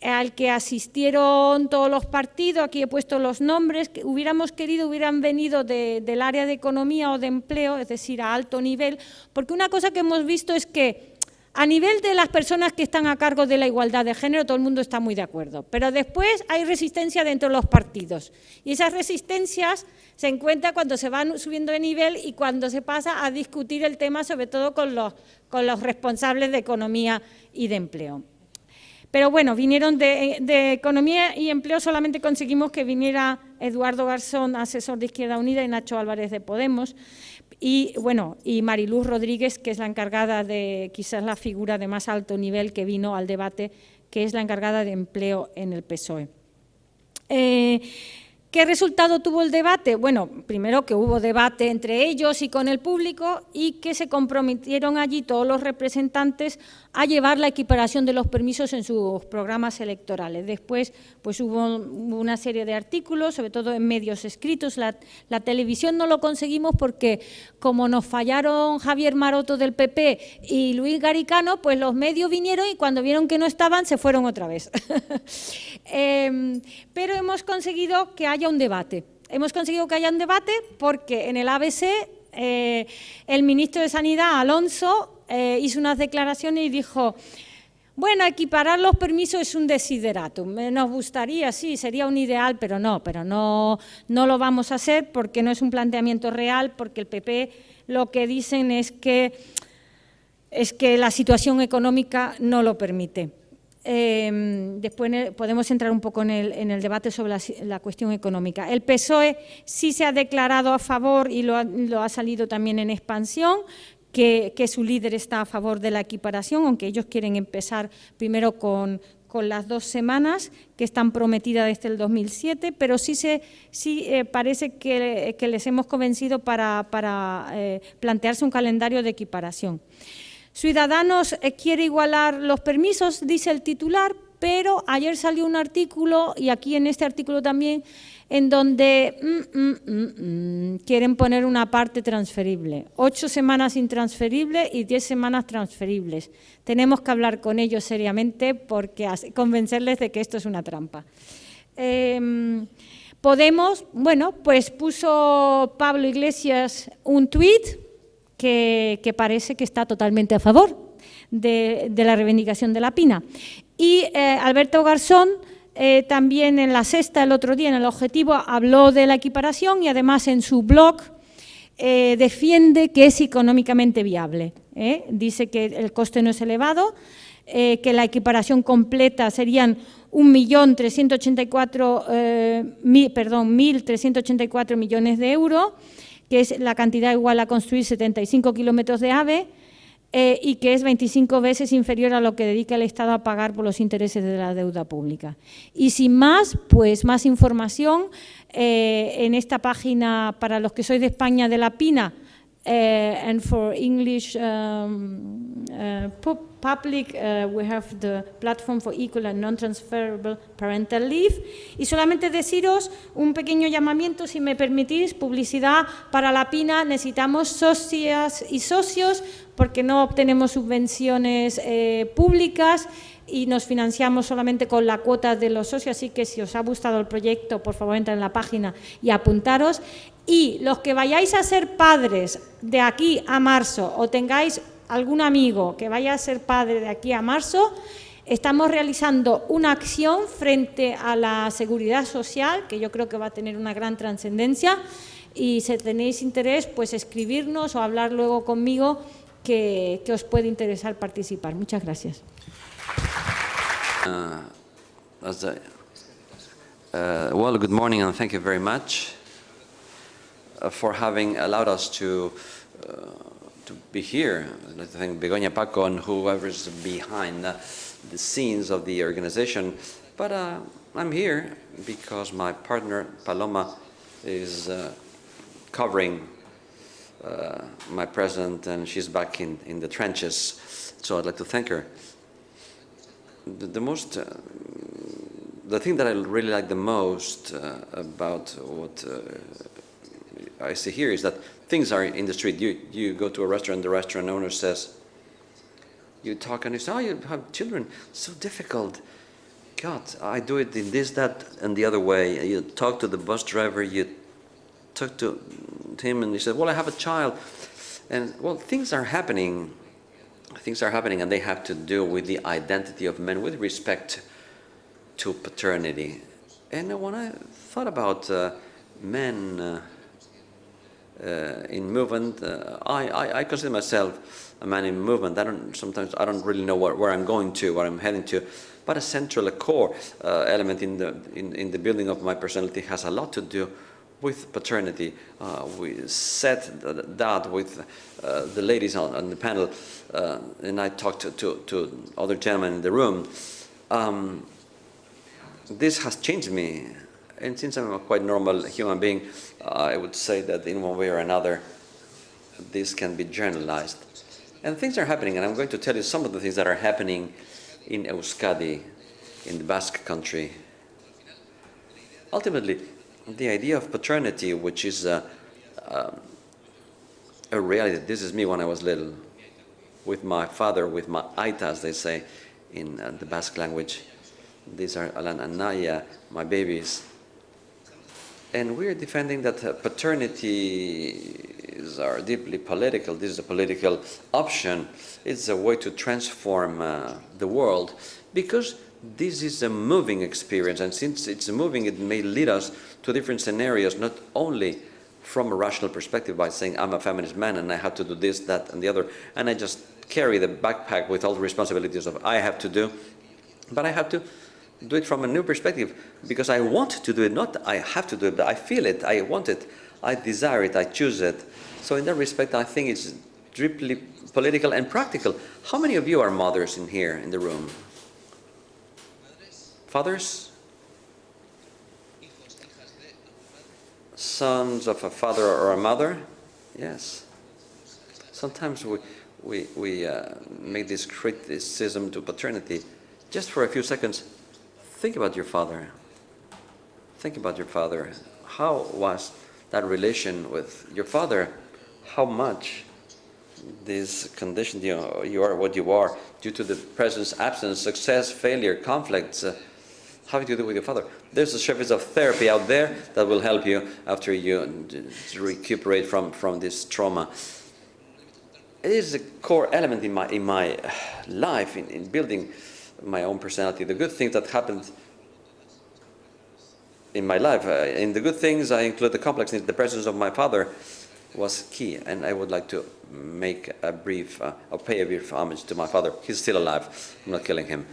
al que asistieron todos los partidos. Aquí he puesto los nombres que hubiéramos querido hubieran venido del área de economía o de empleo, es decir, a alto nivel, porque una cosa que hemos visto es que a nivel de las personas que están a cargo de la igualdad de género todo el mundo está muy de acuerdo, pero después hay resistencia dentro de los partidos y esas resistencias se encuentran cuando se van subiendo de nivel y cuando se pasa a discutir el tema, sobre todo con los responsables de economía y de empleo. Pero bueno, vinieron de Economía y Empleo, solamente conseguimos que viniera Eduardo Garzón, asesor de Izquierda Unida, y Nacho Álvarez de Podemos, y bueno, y Mariluz Rodríguez, que es la encargada de, quizás la figura de más alto nivel que vino al debate, que es la encargada de empleo en el PSOE. ¿Qué resultado tuvo el debate? Bueno, primero que hubo debate entre ellos y con el público y que se comprometieron allí todos los representantes a llevar la equiparación de los permisos en sus programas electorales. Después pues hubo una serie de artículos, sobre todo en medios escritos. La televisión no lo conseguimos porque como nos fallaron Javier Maroto del PP y Luis Garicano, pues los medios vinieron y cuando vieron que no estaban se fueron otra vez. Pero hemos conseguido que haya un debate. Hemos conseguido que haya un debate porque en el ABC el ministro de Sanidad, Alonso, hizo unas declaraciones y dijo: Bueno, equiparar los permisos es un desideratum. Nos gustaría, sí, sería un ideal, pero no lo vamos a hacer porque no es un planteamiento real, porque el PP lo que dicen es que la situación económica no lo permite. Después podemos entrar un poco en el debate sobre la cuestión económica. El PSOE sí se ha declarado a favor y lo ha salido también en expansión, que su líder está a favor de la equiparación, aunque ellos quieren empezar primero con las 2 semanas que están prometidas desde el 2007, pero sí parece que les hemos convencido para plantearse un calendario de equiparación. Ciudadanos quiere igualar los permisos, dice el titular, pero ayer salió un artículo, y aquí en este artículo también, en donde quieren poner una parte transferible. 8 semanas intransferibles y 10 semanas transferibles. Tenemos que hablar con ellos seriamente porque convencerles de que esto es una trampa. Podemos, bueno, pues puso Pablo Iglesias un tuit que parece que está totalmente a favor de la reivindicación de la Pina. Y Alberto Garzón, también en La Sexta el otro día, en El Objetivo, habló de la equiparación y además en su blog defiende que es económicamente viable. Dice que el coste no es elevado, que la completa serían 1.384 millones de euros, que es la cantidad igual a construir 75 kilómetros de AVE, y que es 25 veces inferior a lo que dedica el Estado a pagar por los intereses de la deuda pública. Y sin más, pues más información en esta página para los que sois de España de la Pina, and for English public, we have the platform for equal and non-transferable parental leave. Y solamente deciros un pequeño llamamiento, si me permitís, publicidad para la Pina. Necesitamos socias y socios porque no obtenemos subvenciones públicas y nos financiamos solamente con la cuota de los socios, así que si os ha gustado el proyecto, por favor, entra en la página y apuntaros. Y los que vayáis a ser padres de aquí a marzo o tengáis algún amigo que vaya a ser padre de aquí a marzo, estamos realizando una acción frente a la seguridad social, que yo creo que va a tener una gran trascendencia, y si tenéis interés, pues escribirnos o hablar luego conmigo, que os puede interesar participar. Muchas gracias. Well, good morning and thank you very much for having allowed us to be here. I'd like to thank Begoña, Paco, and whoever's behind the scenes of the organization. But I'm here because my partner, Paloma, is covering my president, and she's back in the trenches. So I'd like to thank her. The thing that I really like the most about what I see here is that things are in the street. You go to a restaurant, the restaurant owner says, you talk and you say, oh, you have children, so difficult. God, I do it in this, that, and the other way. You talk to the bus driver, you talk to him and he said, well, I have a child. And well, things are happening and they have to do with the identity of men with respect to paternity. And when I thought about men in movement, I consider myself a man in movement. Sometimes I don't really know where I'm going to, where I'm heading to, but a central, a core element in the building of my personality has a lot to do with paternity. We said that with the ladies on the panel, and I talked to other gentlemen in the room. This has changed me, and since I'm a quite normal human being, I would say that in one way or another, this can be generalized. And things are happening, and I'm going to tell you some of the things that are happening in Euskadi, in the Basque country. Ultimately, the idea of paternity, which is a reality. This is me when I was little, with my father, with my aita, as they say in the Basque language. These are Alan and Naya, my babies. And we're defending that paternity these are deeply political. This is a political option. It's a way to transform the world, because this is a moving experience, and since it's moving, it may lead us to different scenarios, not only from a rational perspective by saying I'm a feminist man and I have to do this, that, and the other, and I just carry the backpack with all the responsibilities of I have to do, but I have to do it from a new perspective, because I want to do it, not I have to do it, but I feel it, I want it, I desire it, I choose it. So in that respect, I think it's deeply political and practical. How many of you are mothers in here, in the room? Fathers? Sons of a father or a mother? Yes. Sometimes we make this criticism to paternity. Just for a few seconds, think about your father. Think about your father. How was that relation with your father? How much this condition, you are what you are due to the presence, absence, success, failure, conflicts. How do you do with your father? There's a service of therapy out there that will help you after you recuperate from this trauma. It is a core element in my life, in building my own personality. The good things that happened in my life, in the good things I include the complex needs. The presence of my father was key, and I would like to make a brief, or pay a brief homage to my father. He's still alive. I'm not killing him.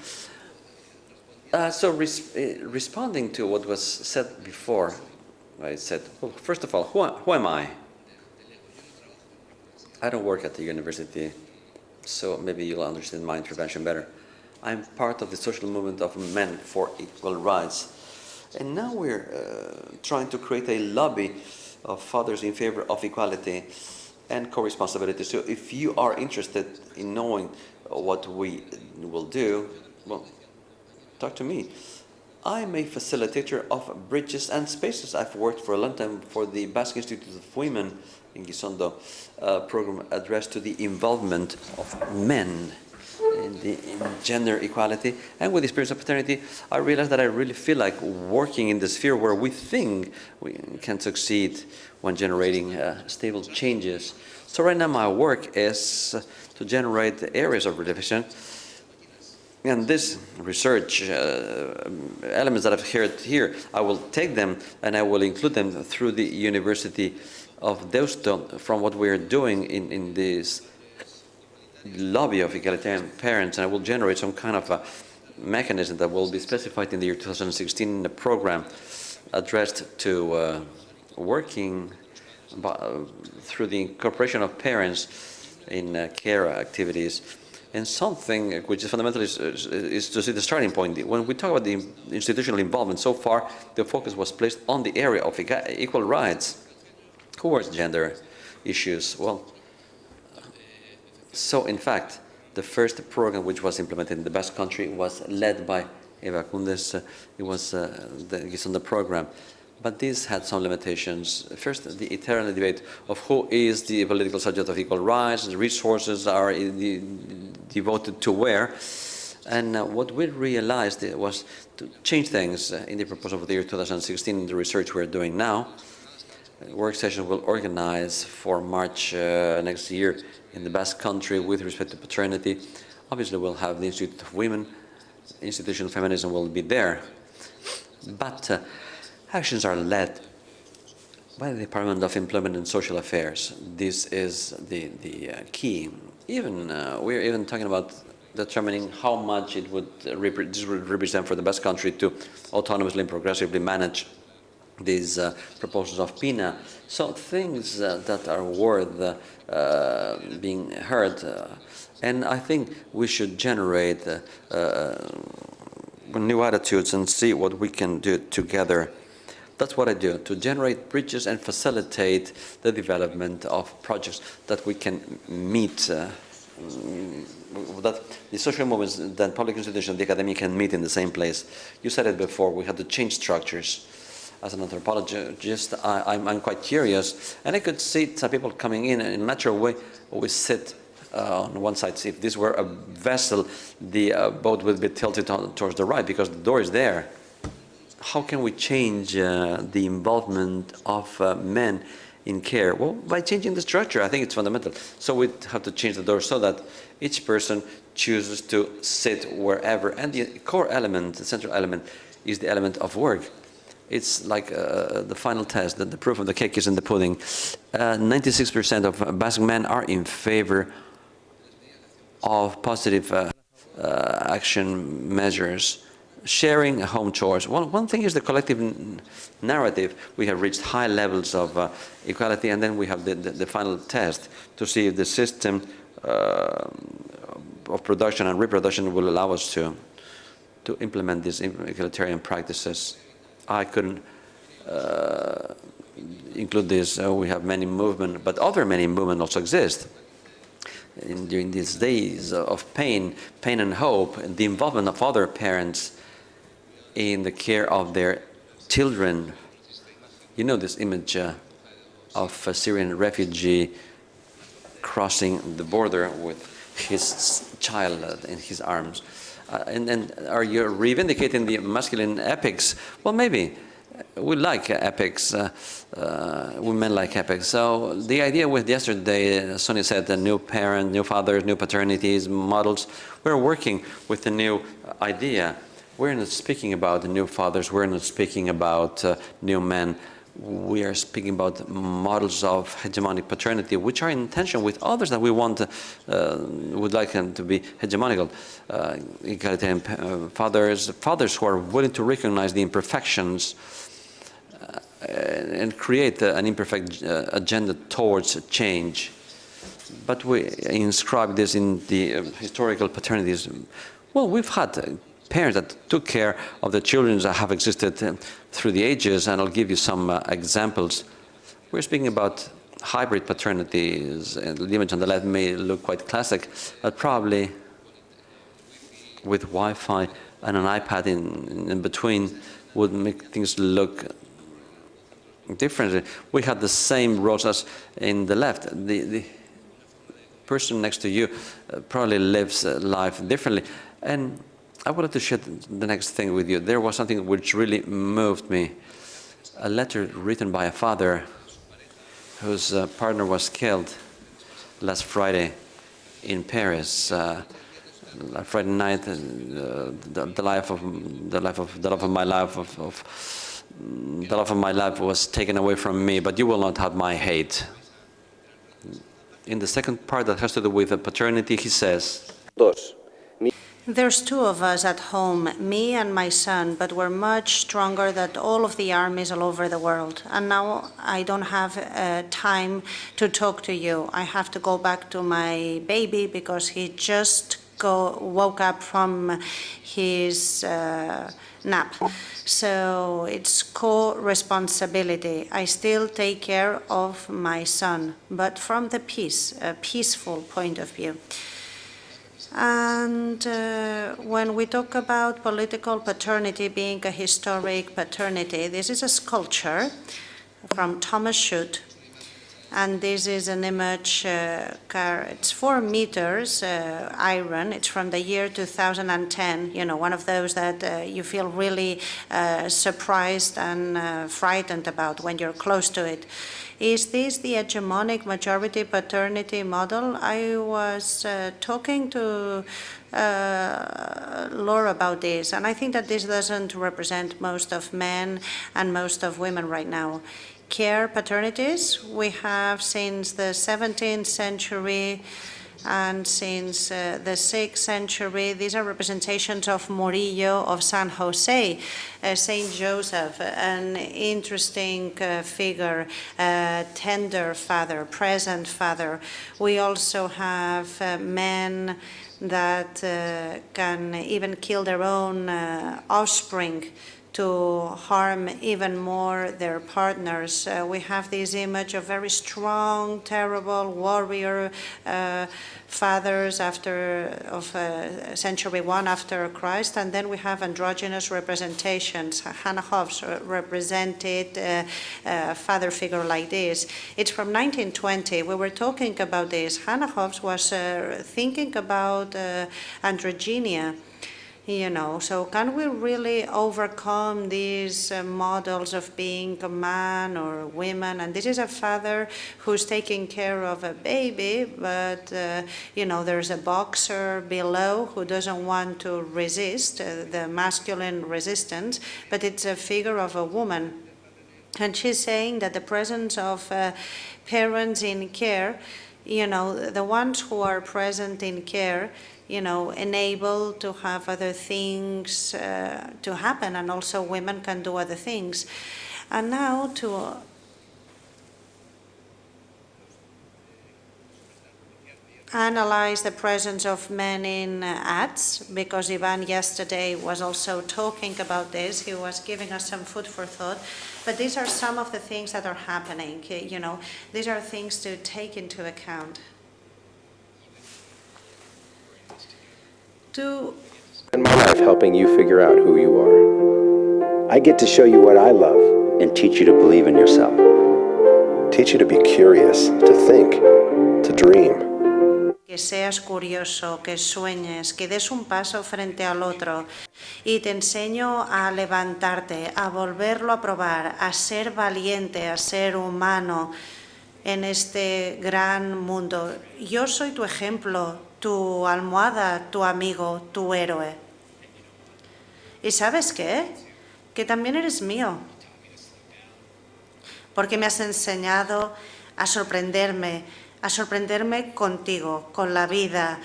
Responding to what was said before, I said, well, first of all, who am I? I don't work at the university, so maybe you'll understand my intervention better. I'm part of the social movement of men for equal rights. And now we're trying to create a lobby of fathers in favor of equality and co-responsibility. So if you are interested in knowing what we will do, well, talk to me. I'm a facilitator of bridges and spaces. I've worked for a long time for the Basque Institute of Women in Gisondo, a program addressed to the involvement of men in gender equality. And with the experience of paternity, I realized that I really feel like working in the sphere where we think we can succeed when generating stable changes. So right now my work is to generate areas of reflection. And this research elements that I've heard here, I will take them and I will include them through the University of Deusto from what we are doing in this lobby of egalitarian parents, and I will generate some kind of a mechanism that will be specified in the year 2016 in the program addressed to working through the incorporation of parents in care activities. And something which is fundamental is to see the starting point. When we talk about the institutional involvement, so far the focus was placed on the area of equal rights towards gender issues. Well, so in fact, the first program which was implemented in the Basque Country was led by Eva Kundes. It was the Gisondo program. But this had some limitations. First, the eternal debate of who is the political subject of equal rights, the resources are devoted to where. And what we realized was to change things in the proposal for the year 2016, the research we're doing now. Work session will organize for March next year in the Basque Country with respect to paternity. Obviously, we'll have the Institute of Women, institutional feminism will be there. But actions are led by the Department of Employment and Social Affairs. This is the key. We're even talking about determining how much it would represent for the Basque Country to autonomously and progressively manage these proposals of PINA. So things that are worth being heard. And I think we should generate new attitudes and see what we can do together. That's what I do, to generate bridges and facilitate the development of projects that we can meet, that the social movements, that public institutions, the academy can meet in the same place. You said it before, we have to change structures. As an anthropologist, I'm quite curious, and I could see some people coming in a natural way. We sit on one side. If this were a vessel, the boat would be tilted towards the right because the door is there. How can we change the involvement of men in care? Well, by changing the structure, I think it's fundamental. So we have to change the door so that each person chooses to sit wherever. And the core element, the central element, is the element of work. It's like the final test, that the proof of the cake is in the pudding. 96% of Basque men are in favor of positive action measures. Sharing home chores. One thing is the collective narrative. We have reached high levels of equality, and then we have the final test to see if the system of production and reproduction will allow us to implement these egalitarian practices. I couldn't include this. We have many movements, but other many movements also exist. During these days of pain and hope, and the involvement of other parents in the care of their children. You know this image of a Syrian refugee crossing the border with his child in his arms. And are you reivindicating the masculine epics? Well, maybe. We like epics. Women like epics. So the idea with yesterday, Sonia said, the new parent, new fathers, new paternities, models. We're working with a new idea. We're not speaking about the new fathers. We're not speaking about new men. We are speaking about models of hegemonic paternity, which are in tension with others that we want, would like them to be hegemonical. Egalitarian fathers who are willing to recognize the imperfections and create an imperfect agenda towards change. But we inscribe this in the historical paternities. Well, we've had parents that took care of the children that have existed through the ages, and I'll give you some examples. We're speaking about hybrid paternities, and the image on the left may look quite classic, but probably with Wi-Fi and an iPad in between would make things look differently. We had the same roles as in the left. The person next to you probably lives life differently. And I wanted to share the next thing with you. There was something which really moved me. A letter written by a father whose partner was killed last Friday in Paris. Friday night, the love of my life was taken away from me, but you will not have my hate. In the second part that has to do with paternity, he says, There's two of us at home, me and my son, but we're much stronger than all of the armies all over the world. And now I don't have time to talk to you. I have to go back to my baby because he just woke up from his nap. So it's co-responsibility. I still take care of my son, but from the peaceful point of view. And when we talk about political paternity being a historic paternity, this is a sculpture from Thomas Schutt. And this is an image, it's 4 meters iron. It's from the year 2010, you know, one of those that you feel really surprised and frightened about when you're close to it. Is this the hegemonic majority paternity model? I was talking to Laura about this, and I think that this doesn't represent most of men and most of women right now. Care paternities we have since the 17th century and since the 6th century. These are representations of Murillo of San Jose, Saint Joseph, an interesting figure, tender father, present father. We also have men that can even kill their own offspring to harm even more their partners. We have this image of very strong, terrible warrior fathers of century 1 after Christ, and then we have androgynous representations. Hannah Hobbs represented a father figure like this. It's from 1920. We were talking about this. Hannah Hobbs was thinking about androgynia. You know, so can we really overcome these models of being a man or women? And this is a father who's taking care of a baby, but, you know, there's a boxer below who doesn't want to resist the masculine resistance, but it's a figure of a woman. And she's saying that the presence of parents in care, you know, the ones who are present in care, you know, enable to have other things to happen, and also women can do other things. And now to analyze the presence of men in ads, because Ivan yesterday was also talking about this. He was giving us some food for thought. But these are some of the things that are happening. You know, these are things to take into account. In my life, helping you figure out who you are. I get to show you what I love. And teach you to believe in yourself. Teach you to be curious, to think, to dream. Que seas curioso, que sueñes, que des un paso frente al otro. Y te enseño a levantarte, a volverlo a probar, a ser valiente, a ser humano en este gran mundo. Yo soy tu ejemplo, tu almohada, tu amigo, tu héroe. ¿Y sabes qué? Que también eres mío. Porque me has enseñado a sorprenderme contigo, con la vida,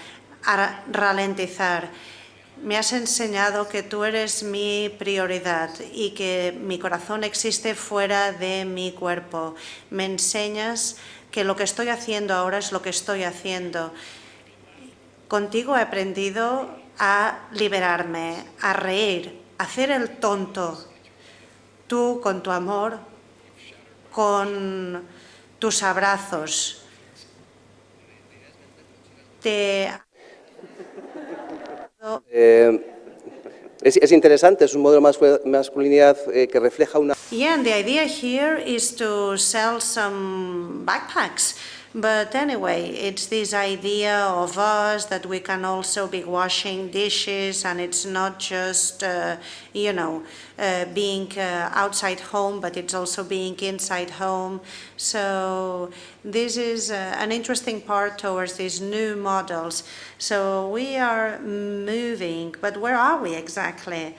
a ralentizar. Me has enseñado que tú eres mi prioridad y que mi corazón existe fuera de mi cuerpo. Me enseñas que lo que estoy haciendo ahora es lo que estoy haciendo. Contigo he aprendido a liberarme, a reír, a hacer el tonto. Tú con tu amor, con tus abrazos. Es interesante, es un modelo de masculinidad que refleja una... Yeah, and the idea here is to sell some backpacks. But anyway, it's this idea of us that we can also be washing dishes, and it's not just, you know, being outside home, but it's also being inside home. So this is an interesting part towards these new models. So we are moving, but where are we exactly?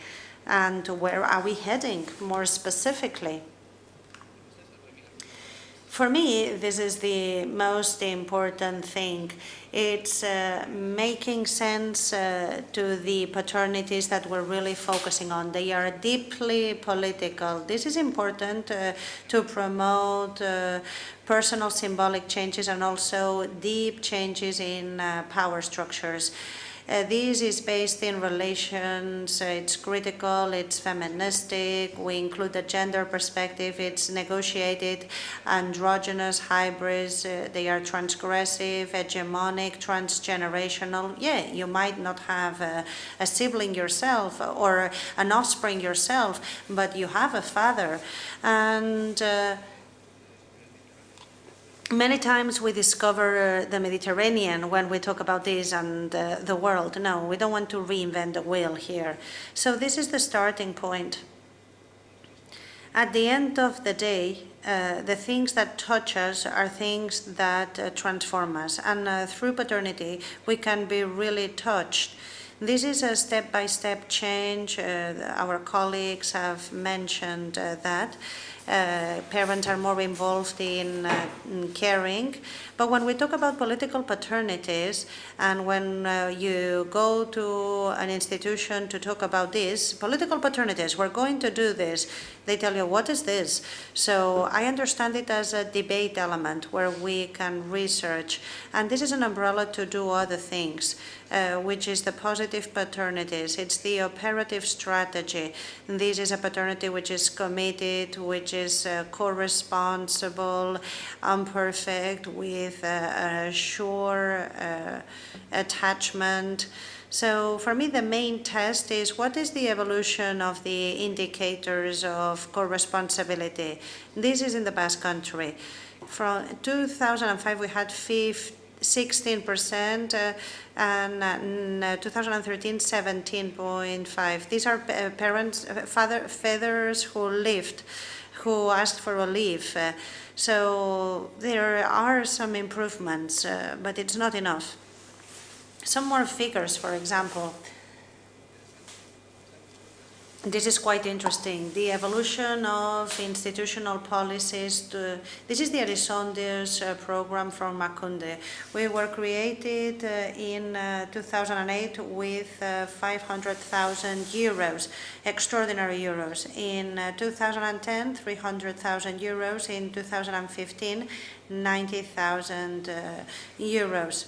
And where are we heading more specifically? For me, this is the most important thing. It's making sense to the paternities that we're really focusing on. They are deeply political. This is important to promote personal symbolic changes and also deep changes in power structures. This is based in relations, it's critical, it's feministic, we include the gender perspective, it's negotiated, androgynous, hybrids, they are transgressive, hegemonic, transgenerational. Yeah, you might not have a sibling yourself or an offspring yourself, but you have a father. And many times we discover the Mediterranean when we talk about this and the world. No, we don't want to reinvent the wheel here. So this is the starting point. At the end of the day, the things that touch us are things that transform us. And through paternity, we can be really touched. This is a step-by-step change. Our colleagues have mentioned that. Parents are more involved in caring. But when we talk about political paternities, and when you go to an institution to talk about this, political paternities, we're going to do this, they tell you, what is this? So I understand it as a debate element where we can research. And this is an umbrella to do other things, which is the positive paternities. It's the operative strategy. And this is a paternity which is committed, which is co-responsible, imperfect, with a sure attachment. So for me, the main test is what is the evolution of the indicators of co-responsibility. This is in the Basque Country. From 2005, we had 16%, and in 2013, 17.5%. These are parents, fathers who asked for a leave. So there are some improvements, but it's not enough. Some more figures, for example. This is quite interesting. The evolution of institutional policies. This is the Horizontes program from Macunde. We were created in 2008 with 500,000 euros, extraordinary euros. In 2010, 300,000 euros. In 2015, 90,000 euros.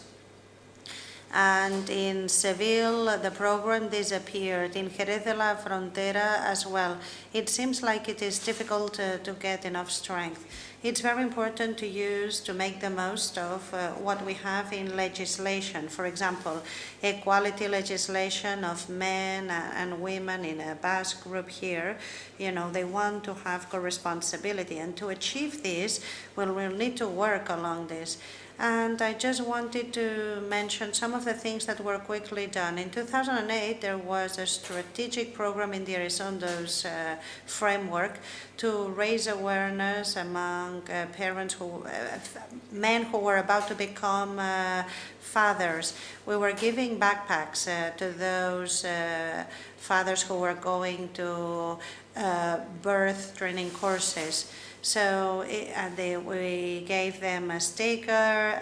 And in Seville, the program disappeared. In Jerez de la Frontera as well. It seems like it is difficult to get enough strength. It's very important to make the most of what we have in legislation. For example, equality legislation of men and women in a Basque group here. You know, they want to have co-responsibility. And to achieve this, we'll need to work along this. And I just wanted to mention some of the things that were quickly done. In 2008, there was a strategic program in the Horizontes framework to raise awareness among parents men who were about to become fathers. We were giving backpacks to those fathers who were going to birth training courses. So we gave them a sticker,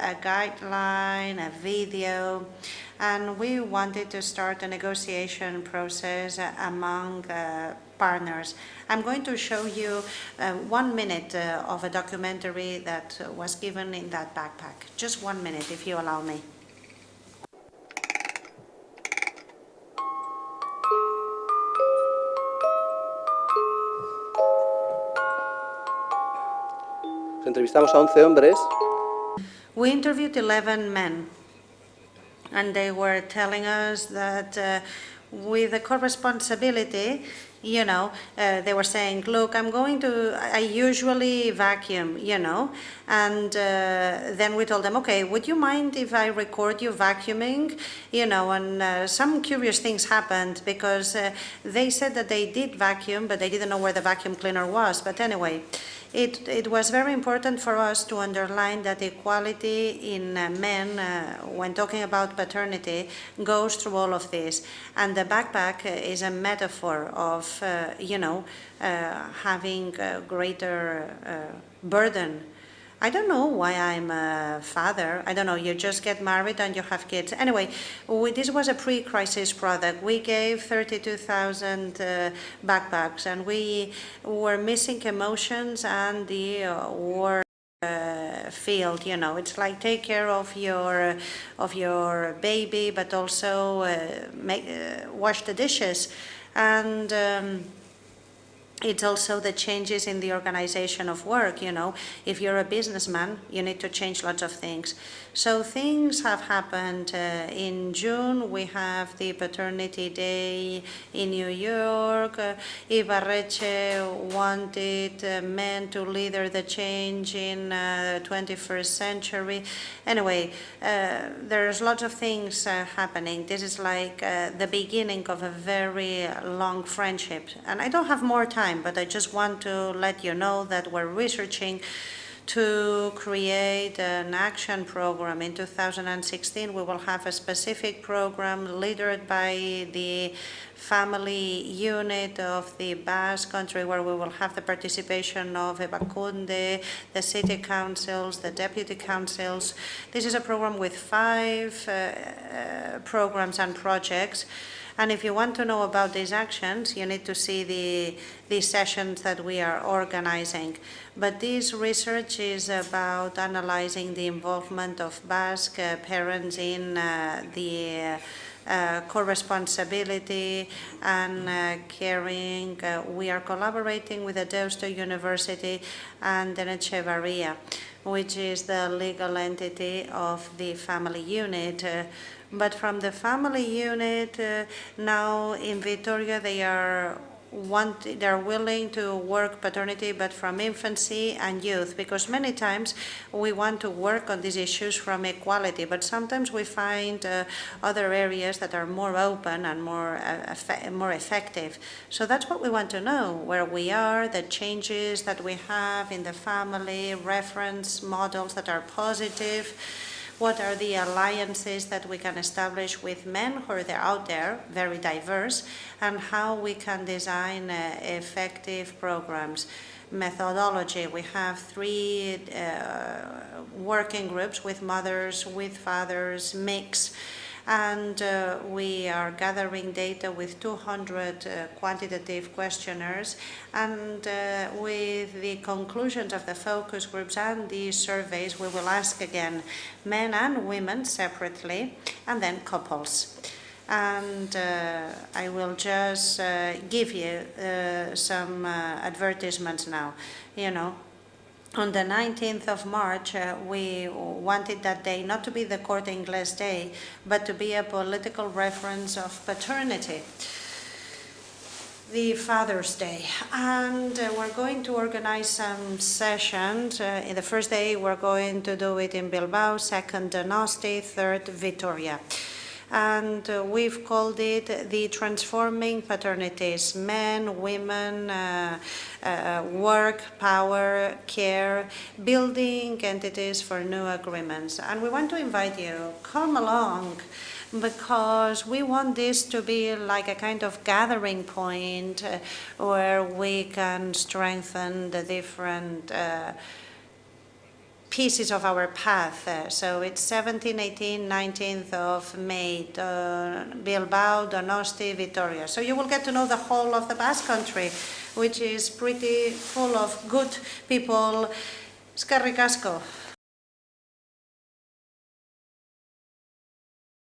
a guideline, a video, and we wanted to start a negotiation process among partners. I'm going to show you 1 minute of a documentary that was given in that backpack. Just 1 minute, if you allow me. Entrevistamos a 11 hombres. We interviewed 11 men, and they were telling us that with the co-responsibility, you know, they were saying, look, I usually vacuum, you know, and then we told them, okay, would you mind if I record you vacuuming? You know, and some curious things happened because they said that they did vacuum, but they didn't know where the vacuum cleaner was. But anyway, it was very important for us to underline that equality in men, when talking about paternity, goes through all of this. And the backpack is a metaphor of, you know, having a greater burden. I don't know why I'm a father. I don't know, you just get married and you have kids. Anyway, this was a pre-crisis product. We gave 32,000 backpacks, and we were missing emotions and the war field. You know, it's like take care of your baby, but also wash the dishes. And it's also the changes in the organization of work, you know. If you're a businessman, you need to change lots of things. So things have happened. In June, we have the Paternity Day in New York. Ibarretxe wanted men to lead the change in the 21st century. Anyway, there's lots of things happening. This is like the beginning of a very long friendship. And I don't have more time, but I just want to let you know that we're researching to create an action program. In 2016, we will have a specific program led by the family unit of the Basque Country, where we will have the participation of Ebakunde, the city councils, the deputy councils. This is a program with 5 programs and projects. And if you want to know about these actions, you need to see the sessions that we are organizing. But this research is about analyzing the involvement of Basque parents in the co-responsibility and caring. We are collaborating with the Deusto University and the Echevarria, which is the legal entity of the family unit. But from the family unit, now in Vitoria, they are they're willing to work paternity, but from infancy and youth, because many times we want to work on these issues from equality, but sometimes we find other areas that are more open and more effective. So that's what we want to know, where we are, the changes that we have in the family, reference models that are positive. What are the alliances that we can establish with men who are out there, very diverse, and how we can design effective programs. Methodology, we have 3 working groups with mothers, with fathers, mix, and we are gathering data with 200 quantitative questionnaires, and with the conclusions of the focus groups and these surveys, we will ask again men and women separately, and then couples. And I will just give you some advertisements now. You know, on the 19th of March, we wanted that day not to be the Corte Inglés Day, but to be a political reference of paternity, the Father's Day. And we're going to organize some sessions. In the first day, we're going to do it in Bilbao, second Donosti, third Vitoria. And we've called it the Transforming Paternities, men, women, work, power, care, building entities for new agreements. And we want to invite you, come along, because we want this to be like a kind of gathering point where we can strengthen the different pieces of our path. So it's 17, 18, 19th of May, Bilbao, Donosti, Vitoria. So you will get to know the whole of the Basque Country, which is pretty full of good people. Eskerrik asko.